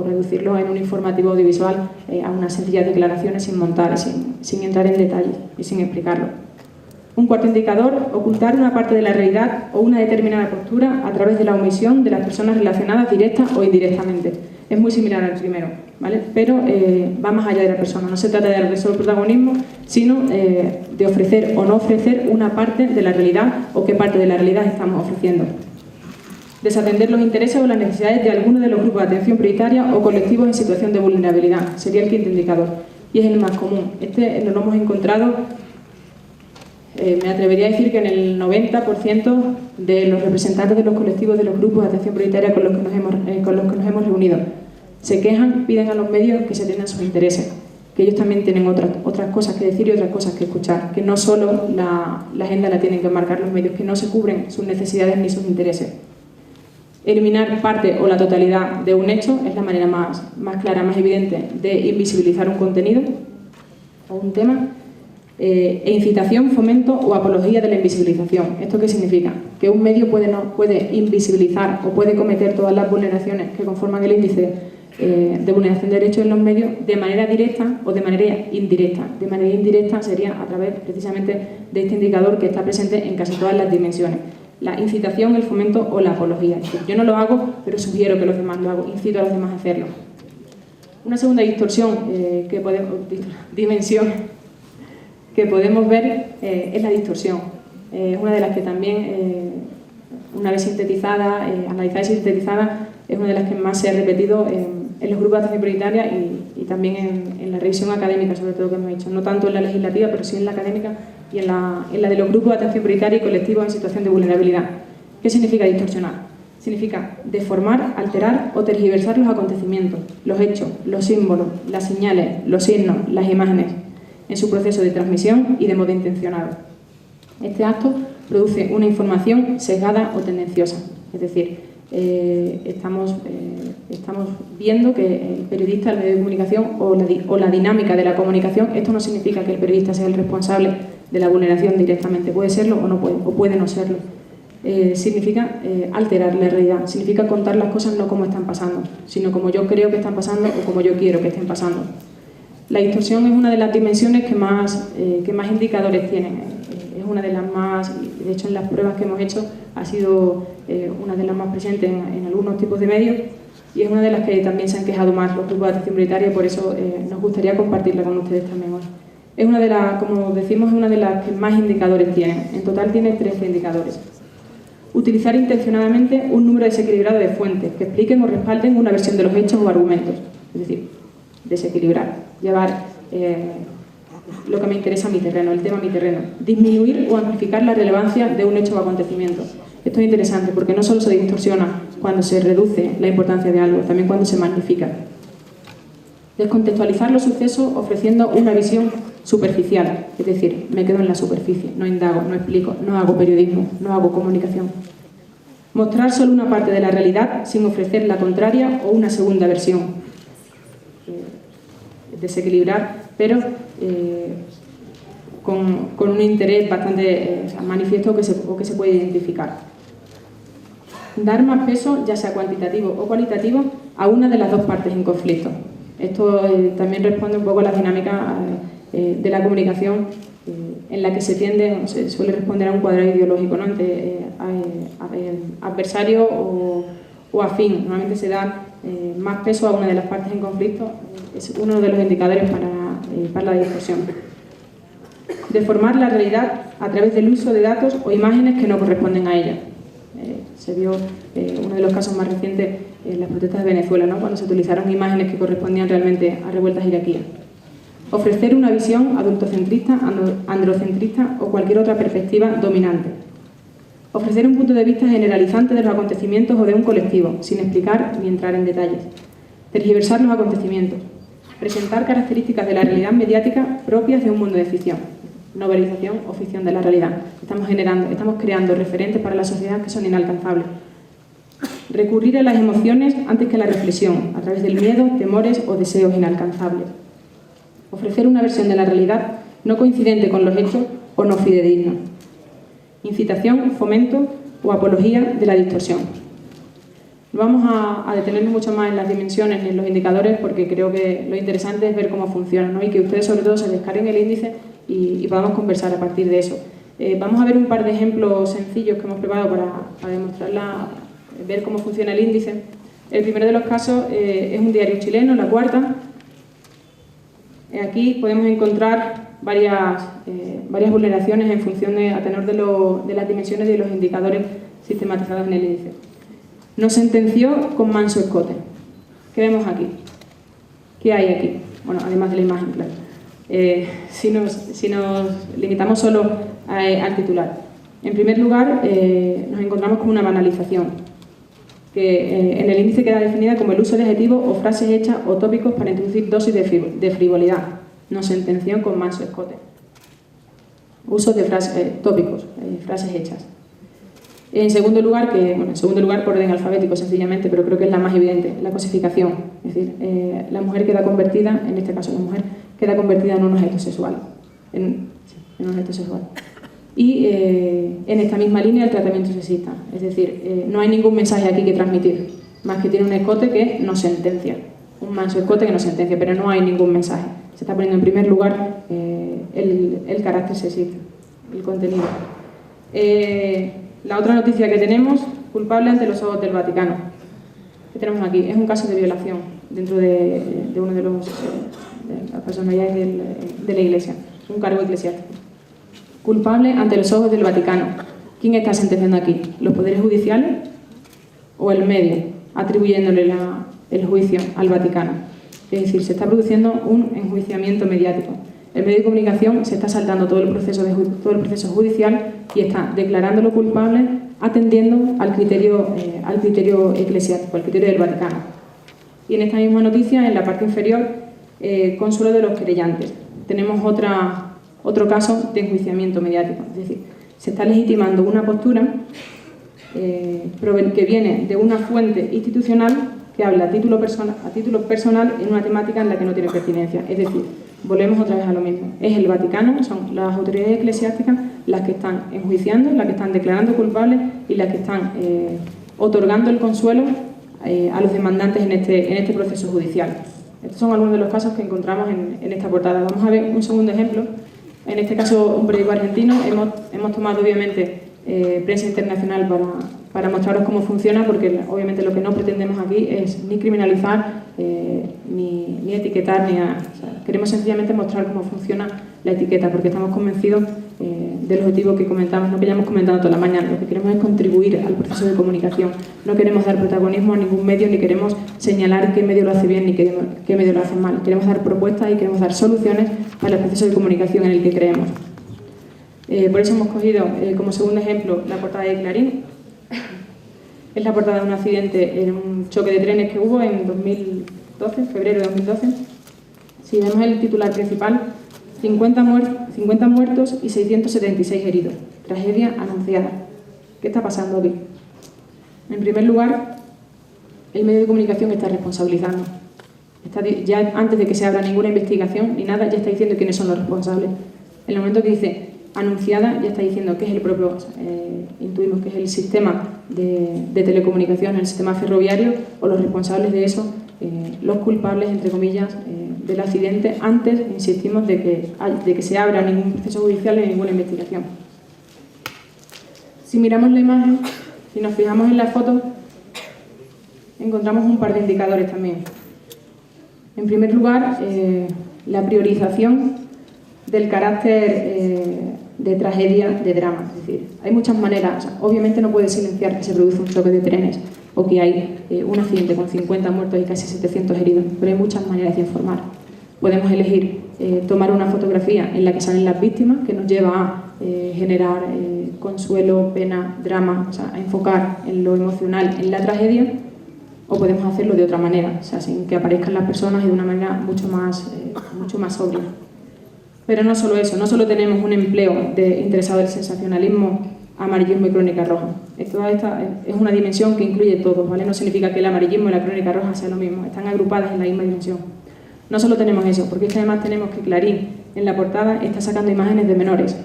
S5: reducirlo en un informativo audiovisual a unas sencillas declaraciones sin montar, sin entrar en detalles y sin explicarlo. Un cuarto indicador, ocultar una parte de la realidad o una determinada postura a través de la omisión de las personas relacionadas directa o indirectamente. Es muy similar al primero, ¿vale? Pero va más allá de la persona. No se trata de darle solo protagonismo, sino de ofrecer o no ofrecer una parte de la realidad o qué parte de la realidad estamos ofreciendo. Desatender los intereses o las necesidades de alguno de los grupos de atención prioritaria o colectivos en situación de vulnerabilidad. Sería el quinto indicador. Y es el más común. Este lo hemos encontrado, me atrevería a decir que en el 90% de los representantes de los colectivos de los grupos de atención prioritaria con los que nos hemos reunido. Se quejan, piden a los medios que se atiendan sus intereses, que ellos también tienen otras cosas que decir y otras cosas que escuchar, que no solo la agenda la tienen que marcar los medios, que no se cubren sus necesidades ni sus intereses. Eliminar parte o la totalidad de un hecho es la manera más clara, más evidente de invisibilizar un contenido o un tema. Incitación, fomento o apología de la invisibilización. ¿Esto qué significa? Que un medio puede invisibilizar o puede cometer todas las vulneraciones que conforman el índice de vulneración de derechos en los medios de manera directa o de manera indirecta. De manera indirecta sería a través precisamente de este indicador que está presente en casi todas las dimensiones. La incitación, el fomento o la apología. Es decir, yo no lo hago, pero sugiero que los demás lo hagan, incito a los demás a hacerlo. Una segunda dimensión que podemos ver es la distorsión. Una de las que también, una vez sintetizada, analizada y sintetizada, es una de las que más se ha repetido en los grupos de atención prioritaria y también en la revisión académica, sobre todo, que hemos hecho. No tanto en la legislativa, pero sí en la académica y en la de los grupos de atención prioritaria y colectivos en situación de vulnerabilidad. ¿Qué significa distorsionar? Significa deformar, alterar o tergiversar los acontecimientos, los hechos, los símbolos, las señales, los signos, las imágenes, en su proceso de transmisión y de modo intencionado. Este acto produce una información sesgada o tendenciosa, es decir, estamos viendo que el periodista, el medio de comunicación o la dinámica de la comunicación, esto no significa que el periodista sea el responsable de la vulneración directamente, puede serlo o no puede, o puede no serlo. Significa alterar la realidad, significa contar las cosas no como están pasando, sino como yo creo que están pasando o como yo quiero que estén pasando. La distorsión es una de las dimensiones que más indicadores tienen. Es una de las más, de hecho en las pruebas que hemos hecho ha sido una de las más presentes en algunos tipos de medios y es una de las que también se han quejado más los grupos de atención prioritaria y por eso nos gustaría compartirla con ustedes también hoy. Es una de las, como decimos, es una de las que más indicadores tienen. En total tiene 13 indicadores. Utilizar intencionadamente un número desequilibrado de fuentes que expliquen o respalden una versión de los hechos o argumentos. Es decir, desequilibrar, llevar lo que me interesa a mi terreno, el tema a mi terreno. Disminuir o amplificar la relevancia de un hecho o acontecimiento. Esto es interesante porque no solo se distorsiona cuando se reduce la importancia de algo, también cuando se magnifica. Descontextualizar los sucesos ofreciendo una visión superficial, es decir, me quedo en la superficie, no indago, no explico, no hago periodismo, no hago comunicación. Mostrar solo una parte de la realidad sin ofrecer la contraria o una segunda versión. Desequilibrar, pero con un interés bastante manifiesto o que se puede identificar. Dar más peso, ya sea cuantitativo o cualitativo, a una de las dos partes en conflicto. Esto también responde un poco a la dinámica de la comunicación en la que se suele responder a un cuadrado ideológico, ¿no? Entre adversario o afín. Normalmente se da más peso a una de las partes en conflicto, es uno de los indicadores para la discusión. Deformar la realidad a través del uso de datos o imágenes que no corresponden a ella. Se vio uno de los casos más recientes en las protestas de Venezuela, ¿no? Cuando se utilizaron imágenes que correspondían realmente a revueltas iraquíes. Ofrecer una visión adultocentrista, androcentrista o cualquier otra perspectiva dominante. Ofrecer un punto de vista generalizante de los acontecimientos o de un colectivo, sin explicar ni entrar en detalles. Tergiversar los acontecimientos. Presentar características de la realidad mediática propias de un mundo de ficción. Novelización o ficción de la realidad. Estamos creando referentes para la sociedad que son inalcanzables. Recurrir a las emociones antes que a la reflexión, a través del miedo, temores o deseos inalcanzables. Ofrecer una versión de la realidad no coincidente con los hechos o no fidedigna. Incitación, fomento o apología de la distorsión. No vamos a detenernos mucho más en las dimensiones ni en los indicadores porque creo que lo interesante es ver cómo funcionan, ¿no? Y que ustedes sobre todo se descarguen el índice y podamos conversar a partir de eso. Vamos a ver un par de ejemplos sencillos que hemos preparado para demostrarla, ver cómo funciona el índice. El primero de los casos es un diario chileno, La Cuarta. Aquí podemos encontrar varias vulneraciones en función a tenor de las dimensiones y de los indicadores sistematizados en el índice. Nos sentenció con manso escote. ¿Qué vemos aquí? ¿Qué hay aquí? Bueno, además de la imagen, claro. Si nos limitamos solo al titular. En primer lugar, nos encontramos con una banalización, que en el índice queda definida como el uso de adjetivos o frases hechas o tópicos para introducir dosis de frivolidad. Nos sentenció con manso escote. Uso de tópicos, frases hechas. En segundo lugar, por orden alfabético sencillamente, pero creo que es la más evidente, la cosificación. Es decir, la mujer queda convertida, en este caso la mujer, queda convertida en un objeto sexual. En un objeto sexual. Y en esta misma línea el tratamiento sexista. Es decir, no hay ningún mensaje aquí que transmitir, más que tiene un escote que nos sentencia. Un manso escote que nos sentencia, pero no hay ningún mensaje. Se está poniendo en primer lugar el carácter sexista, el contenido. La otra noticia que tenemos, culpable ante los ojos del Vaticano. ¿Qué tenemos aquí? Es un caso de violación dentro de uno de las personalidades de la Iglesia, un cargo eclesiástico. Culpable ante los ojos del Vaticano. ¿Quién está sentenciando aquí? ¿Los poderes judiciales o el medio, atribuyéndole el juicio al Vaticano? Es decir, se está produciendo un enjuiciamiento mediático. El medio de comunicación se está saltando todo el proceso judicial y está declarándolo culpable atendiendo al criterio eclesiástico, al criterio del Vaticano. Y en esta misma noticia, en la parte inferior, consuelo de los querellantes. Tenemos otro caso de enjuiciamiento mediático. Es decir, se está legitimando una postura que viene de una fuente institucional que habla a título personal en una temática en la que no tiene pertinencia. Es decir, volvemos otra vez a lo mismo. Es el Vaticano, son las autoridades eclesiásticas las que están enjuiciando, las que están declarando culpables y las que están otorgando el consuelo a los demandantes en este proceso judicial. Estos son algunos de los casos que encontramos en esta portada. Vamos a ver un segundo ejemplo. En este caso, un periódico argentino. Hemos tomado, obviamente, prensa internacional para mostraros cómo funciona, porque obviamente lo que no pretendemos aquí es ni criminalizar, ni etiquetar, queremos sencillamente mostrar cómo funciona la etiqueta, porque estamos convencidos del objetivo que comentamos, no que ya hemos comentado toda la mañana. Lo que queremos es contribuir al proceso de comunicación. No queremos dar protagonismo a ningún medio, ni queremos señalar qué medio lo hace bien ni qué medio lo hace mal. Queremos dar propuestas y queremos dar soluciones para el proceso de comunicación en el que creemos. Por eso hemos cogido como segundo ejemplo la portada de Clarín. Es la portada de un accidente en un choque de trenes que hubo en 2012, febrero de 2012. Si vemos el titular principal, 50 muertos y 676 heridos. Tragedia anunciada. ¿Qué está pasando aquí? En primer lugar, el medio de comunicación está responsabilizando. Ya antes de que se abra ninguna investigación ni nada, ya está diciendo quiénes son los responsables. En el momento que dice anunciada, ya está diciendo que es el propio, intuimos que es el sistema de telecomunicación, el sistema ferroviario, o los responsables de eso, los culpables, entre comillas, del accidente, antes, insistimos, de que se abra ningún proceso judicial ni ninguna investigación. Si miramos la imagen, si nos fijamos en la foto, encontramos un par de indicadores también. En primer lugar, la priorización del carácter de tragedia, de drama. Es decir, hay muchas maneras. Obviamente no puede silenciar que se produce un choque de trenes o que hay un accidente con 50 muertos y casi 700 heridos, pero hay muchas maneras de informar. Podemos elegir tomar una fotografía en la que salen las víctimas, que nos lleva a generar consuelo, pena, drama, o sea, a enfocar en lo emocional, en la tragedia, o podemos hacerlo de otra manera, o sea, sin que aparezcan las personas y de una manera mucho más sobria. Pero no solo eso, no solo tenemos un empleo interesado del sensacionalismo, amarillismo y crónica roja. Toda esta es una dimensión que incluye todo, ¿vale? No significa que el amarillismo y la crónica roja sean lo mismo, están agrupadas en la misma dimensión. No solo tenemos eso, porque es que además tenemos que Clarín, en la portada, está sacando imágenes de menores,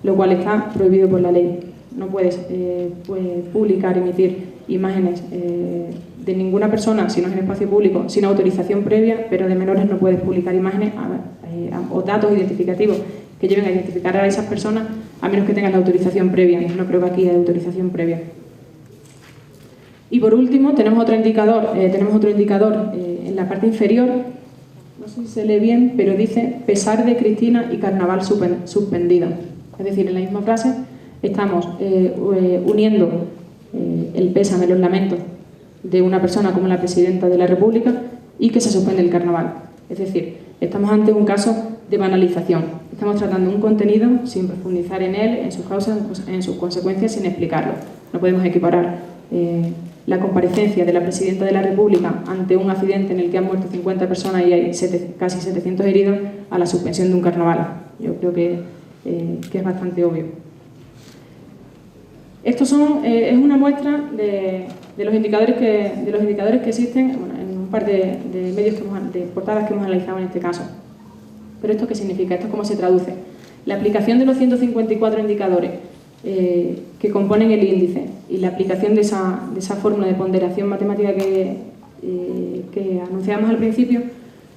S5: lo cual está prohibido por la ley. No puedes publicar, emitir imágenes de ninguna persona, si no es en espacio público, sin autorización previa, pero de menores no puedes publicar imágenes o datos identificativos que lleven a identificar a esas personas, a menos que tengas la autorización previa. No creo que aquí haya autorización previa. Y por último, tenemos otro indicador en la parte inferior, no sé si se lee bien, pero dice pesar de Cristina y carnaval suspendido. Es decir, en la misma frase estamos uniendo el pésame, los lamentos de una persona como la Presidenta de la República y que se suspende el carnaval. Es decir, estamos ante un caso de banalización. Estamos tratando un contenido sin profundizar en él, en sus causas, en sus consecuencias, sin explicarlo. No podemos equiparar la comparecencia de la Presidenta de la República ante un accidente en el que han muerto 50 personas y hay casi 700 heridos a la suspensión de un carnaval. Yo creo que es bastante obvio. Estos es una muestra de los indicadores que existen, bueno, en un par de medios de portadas que hemos analizado en este caso. ¿Pero esto qué significa? ¿Esto cómo se traduce? La aplicación de los 154 indicadores que componen el índice y la aplicación de esa fórmula de ponderación matemática que anunciamos al principio,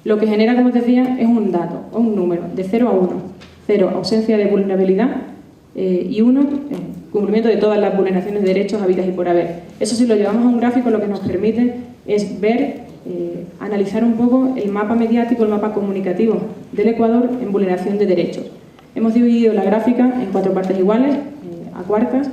S5: lo que genera, como os decía, es un dato o un número de 0 a 1. 0, ausencia de vulnerabilidad, y 1, cumplimiento de todas las vulneraciones de derechos habidas y por haber. Eso, si lo llevamos a un gráfico, lo que nos permite es ver, analizar un poco el mapa mediático, el mapa comunicativo del Ecuador en vulneración de derechos. Hemos dividido la gráfica en 4 partes iguales, a cuartas,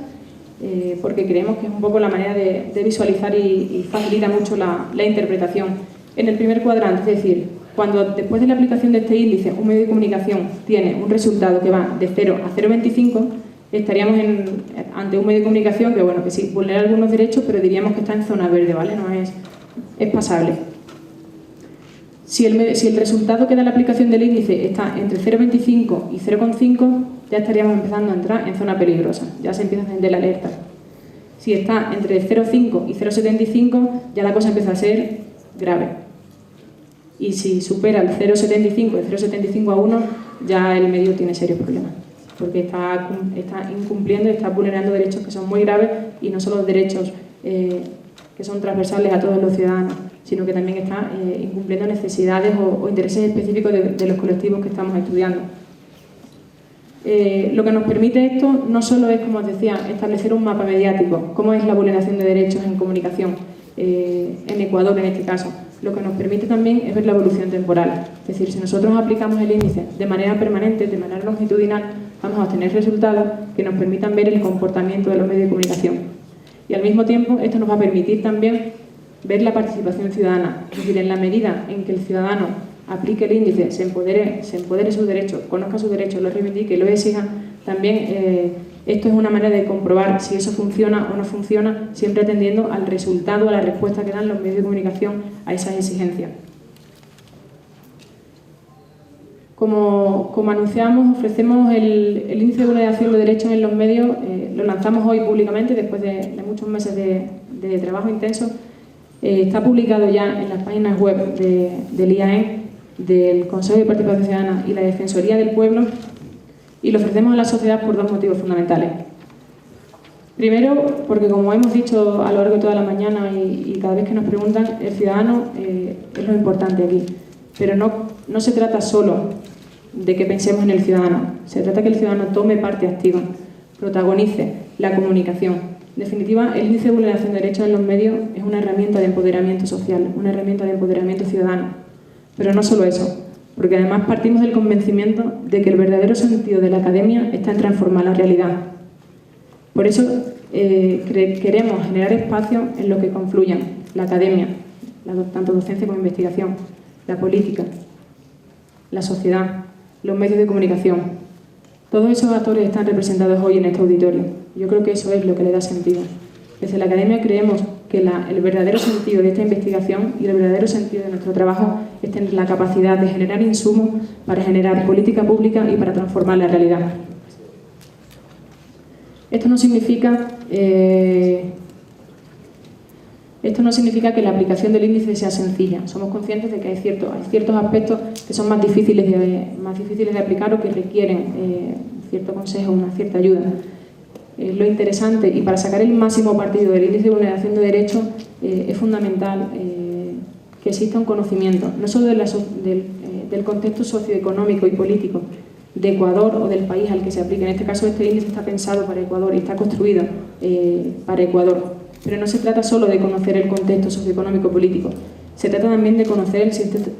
S5: porque creemos que es un poco la manera de visualizar y facilita mucho la interpretación. En el primer cuadrante, es decir, cuando después de la aplicación de este índice un medio de comunicación tiene un resultado que va de 0 a 0,25, estaríamos ante un medio de comunicación que, bueno, que sí, vulnera algunos derechos, pero diríamos que está en zona verde, ¿vale? No es pasable. Si el resultado que da la aplicación del índice está entre 0,25 y 0,5, ya estaríamos empezando a entrar en zona peligrosa, ya se empieza a encender la alerta. Si está entre 0,5 y 0,75, ya la cosa empieza a ser grave. Y si supera el 0,75 y 0,75 a 1, ya el medio tiene serios problemas, porque está incumpliendo y está vulnerando derechos que son muy graves, y no solo derechos que son transversales a todos los ciudadanos, sino que también está incumpliendo necesidades o intereses específicos de los colectivos que estamos estudiando. Lo que nos permite esto no solo es, como os decía, establecer un mapa mediático, cómo es la vulneración de derechos en comunicación, en Ecuador en este caso. Lo que nos permite también es ver la evolución temporal. Es decir, si nosotros aplicamos el índice de manera permanente, de manera longitudinal, vamos a obtener resultados que nos permitan ver el comportamiento de los medios de comunicación. Y al mismo tiempo, esto nos va a permitir también ver la participación ciudadana, es decir, en la medida en que el ciudadano aplique el índice, se empodere sus derechos, conozca sus derechos, los reivindique, lo exija, también esto es una manera de comprobar si eso funciona o no funciona, siempre atendiendo al resultado, a la respuesta que dan los medios de comunicación a esas exigencias. Como anunciamos, ofrecemos el índice de vulneración de derechos en los medios, lo lanzamos hoy públicamente después de muchos meses de trabajo intenso. Está publicado ya en las páginas web del IAEN, del Consejo de Participación Ciudadana y la Defensoría del Pueblo, y lo ofrecemos a la sociedad por dos motivos fundamentales. Primero, porque como hemos dicho a lo largo de toda la mañana y cada vez que nos preguntan, el ciudadano es lo importante aquí. Pero no se trata solo de que pensemos en el ciudadano, se trata de que el ciudadano tome parte activa, protagonice la comunicación. En definitiva, el índice de vulneración de derechos en los medios es una herramienta de empoderamiento social, una herramienta de empoderamiento ciudadano. Pero no solo eso, porque además partimos del convencimiento de que el verdadero sentido de la academia está en transformar la realidad. Por eso queremos generar espacios en los que confluyan la academia, tanto docencia como investigación, la política, la sociedad, los medios de comunicación. Todos esos actores están representados hoy en este auditorio. Yo creo que eso es lo que le da sentido. Desde la academia creemos que el verdadero sentido de esta investigación y el verdadero sentido de nuestro trabajo es tener la capacidad de generar insumos para generar política pública y para transformar la realidad. Esto no significa que la aplicación del índice sea sencilla. Somos conscientes de que hay ciertos aspectos que son más difíciles de aplicar o que requieren cierto consejo, una cierta ayuda. Lo interesante, y para sacar el máximo partido del índice de vulneración de derechos, es fundamental que exista un conocimiento, no solo del contexto socioeconómico y político de Ecuador o del país al que se aplique. En este caso, este índice está pensado para Ecuador y está construido para Ecuador. Pero no se trata solo de conocer el contexto socioeconómico político, se trata también de conocer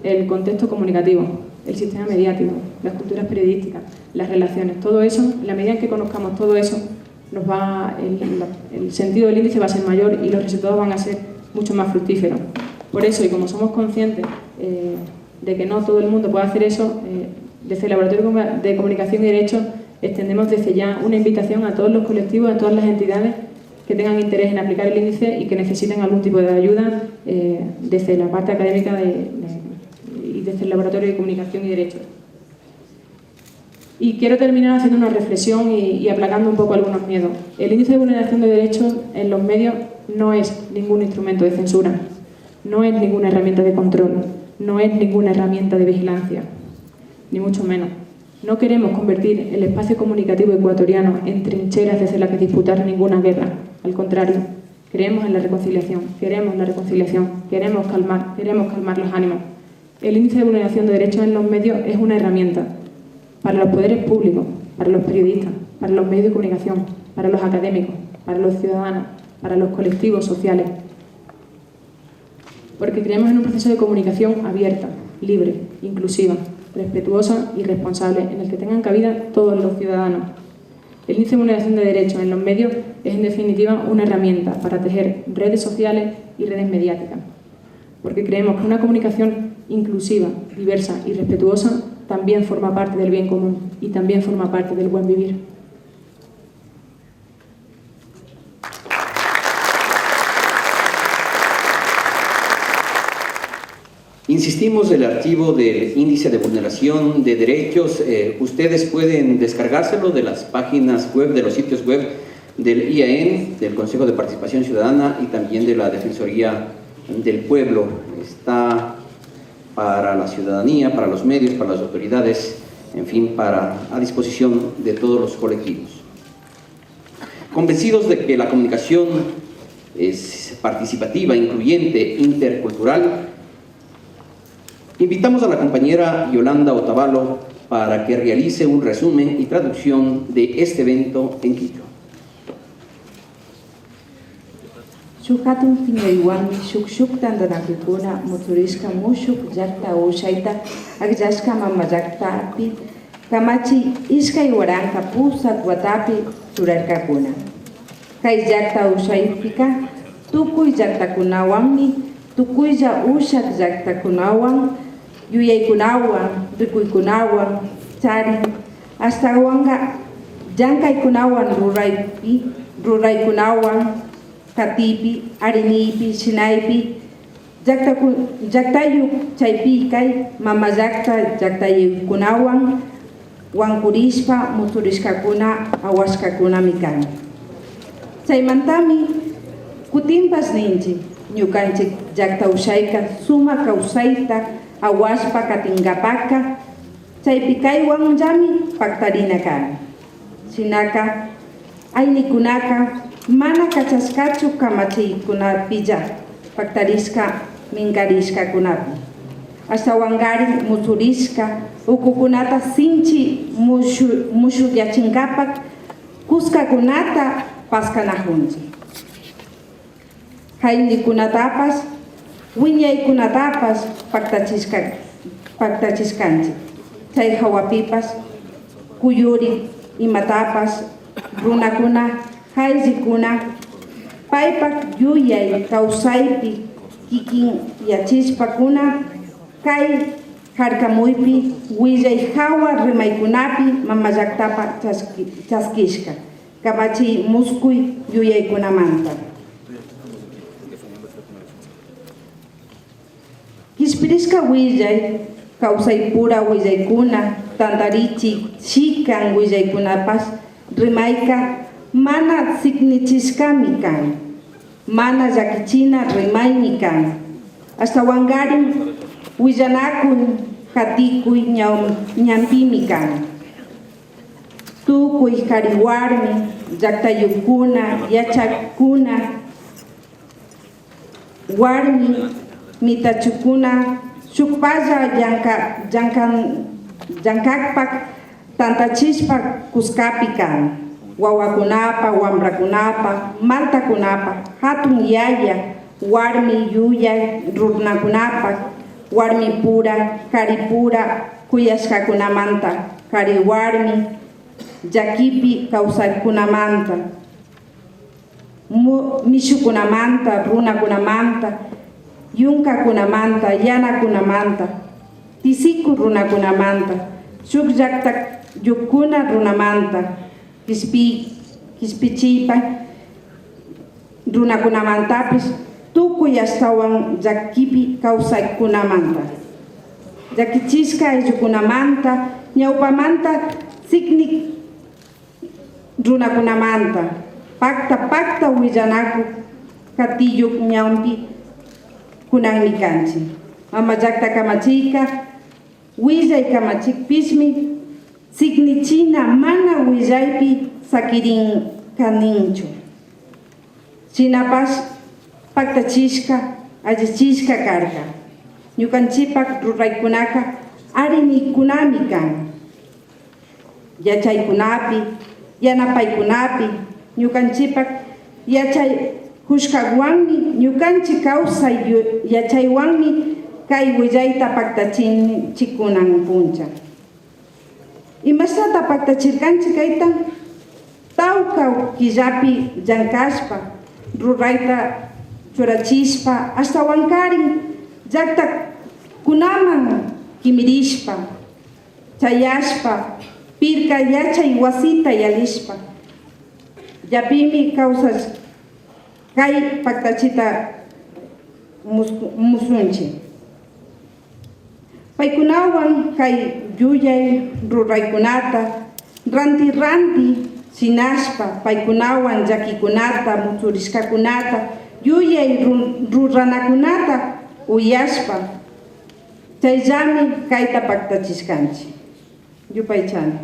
S5: el contexto comunicativo, el sistema mediático, las culturas periodísticas, las relaciones. Todo eso, en la medida en que conozcamos todo eso, el sentido del índice va a ser mayor y los resultados van a ser mucho más fructíferos. Por eso, y como somos conscientes de que no todo el mundo puede hacer eso, desde el Laboratorio de Comunicación y Derechos extendemos desde ya una invitación a todos los colectivos, a todas las entidades que tengan interés en aplicar el índice y que necesiten algún tipo de ayuda desde la parte académica y desde el Laboratorio de Comunicación y Derechos. Y quiero terminar haciendo una reflexión y aplacando un poco algunos miedos. El índice de vulneración de derechos en los medios no es ningún instrumento de censura, no es ninguna herramienta de control, no es ninguna herramienta de vigilancia, ni mucho menos. No queremos convertir el espacio comunicativo ecuatoriano en trincheras desde las que disputar ninguna guerra. Al contrario, creemos en la reconciliación, queremos calmar los ánimos. El índice de vulneración de derechos en los medios es una herramienta para los poderes públicos, para los periodistas, para los medios de comunicación, para los académicos, para los ciudadanos, para los colectivos sociales. Porque creemos en un proceso de comunicación abierta, libre, inclusiva, respetuosa y responsable, en el que tengan cabida todos los ciudadanos. El índice de vulneración de derechos en los medios es, en definitiva, una herramienta para tejer redes sociales y redes mediáticas. Porque creemos que una comunicación inclusiva, diversa y respetuosa también forma parte del bien común y también forma parte del buen vivir.
S1: Insistimos, el archivo del índice de vulneración de derechos, ustedes pueden descargárselo de las páginas web, de los sitios web del IAEN, del Consejo de Participación Ciudadana y también de la Defensoría del Pueblo. Está para la ciudadanía, para los medios, para las autoridades, en fin, a disposición de todos los colectivos. Convencidos de que la comunicación es participativa, incluyente, intercultural, invitamos a la compañera Yolanda Otavalo para que realice un resumen y traducción de este evento en Quito.
S6: Shukatun finaywan shuk tandanakikuna motoriska mushuk yakta ushaita agyashka mamajakta api kamachi iskay waranka pusat watapi churarkakuna. Kay llaqta ushaypika tukuy llaqtakunawanmi tukuylla ushak llaqtakunawan yuyaykunawan rikuykunawan charin ashtawan llankaykunawan ruraykunawan katipi arinipi shinaypi llaqtayu chaypi kay mama llaqtayukunawan wankurishpa muturishkakuna awashkakunami kan. Chaymantami kutimpas ninchik ñukanchik llaqta ushayka suma kawsayta awashpa katingapaka chaypi kaywanllami paktarina kan. Shinaka aynikunaka mana kachashkachu kamachiykunapilla paktarishka minkarishkakunapi. Ashtawangarin musurishka ukukunata sinchi mushuyachinkapak kuskakunata paskanajunchik. Haynikunatapas wiñaykunatapas paktachiskanchik. Chay hawapipas kuyuri imatapas runakuna hayllikuna paypak yuyay kawsaypi kikin yachishpakuna kay harkamuypi willay hawa rimaykunapi mama llaqtapa chaskishka kamachiy muskuy yuyaykunamanta. Kispirishka willay kawsaypura willaykuna tantarichik shikan willaykunapas rimayka mana signichishkami kan, mana llakichina rimaymi kan. Ashtawangarin willanakun hatikuy ñampimi kan. Tukuy kariwarmi llaqtayukuna yachakuna warmi mitachukuna shukpalla llankakpak tantachishpa kuskapi kan. Wawakunapa, wambrakunapa, maltakunapa, hatun yaya, warmi yuyay runakunapak, warmi pura, karipura, kuyashkakunamanta, kari warmi, llakipi kawsaykunamanta, mishukunamanta, runakunamanta, yunkakunamanta, yanakunamanta, tisiku runakunamanta, shuk llaqtayukuna runamanta, kispichipa runakunamantapis tukuy ashtawan llakipi kawsaykunamanta. Llakichishka ayllukunamanta ñawpamanta signik runakunamanta pakta willanaku katiyuk ñawpi kunanmi kanchik. Mama llaqta kamachiyka willay kamachikpishmi signichina mana willaypi sakirin kaninchu. Shinapas paktachishka allichishka karka. Ñukanchipak ruraykunaka arinikunami kan. Yachaykunapi, yanapaykunapi, ñukanchipak yachay hushkawanmi, ñukanchik kawsay yachaywanmi kay willayta paktachikunan puncha. Imashnata paktachirkanchik kayta tawka killapi llankashpa rurayta churachishpa ashtawankarin llaqtakunaman kimirishpa chayashpa pirka yachay wasita yalishpa yapimi kawsash kay paktachita musunchik. Paykunawan kay yuyay ruraykunata ranti sinashpa paykunawan llakikunata musurishkakunata yuyay ruranakunata uyashpa chayllami kayta paktachishkanchik. Yupaychani.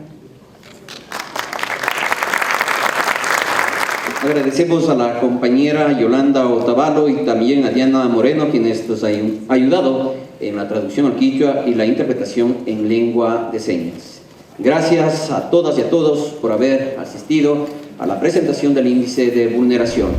S1: Agradecemos a la compañera Yolanda Otavalo y también a Diana Moreno, quienes nos han ayudado en la traducción al quichua y la interpretación en lengua de señas. Gracias a todas y a todos por haber asistido a la presentación del índice de vulneración.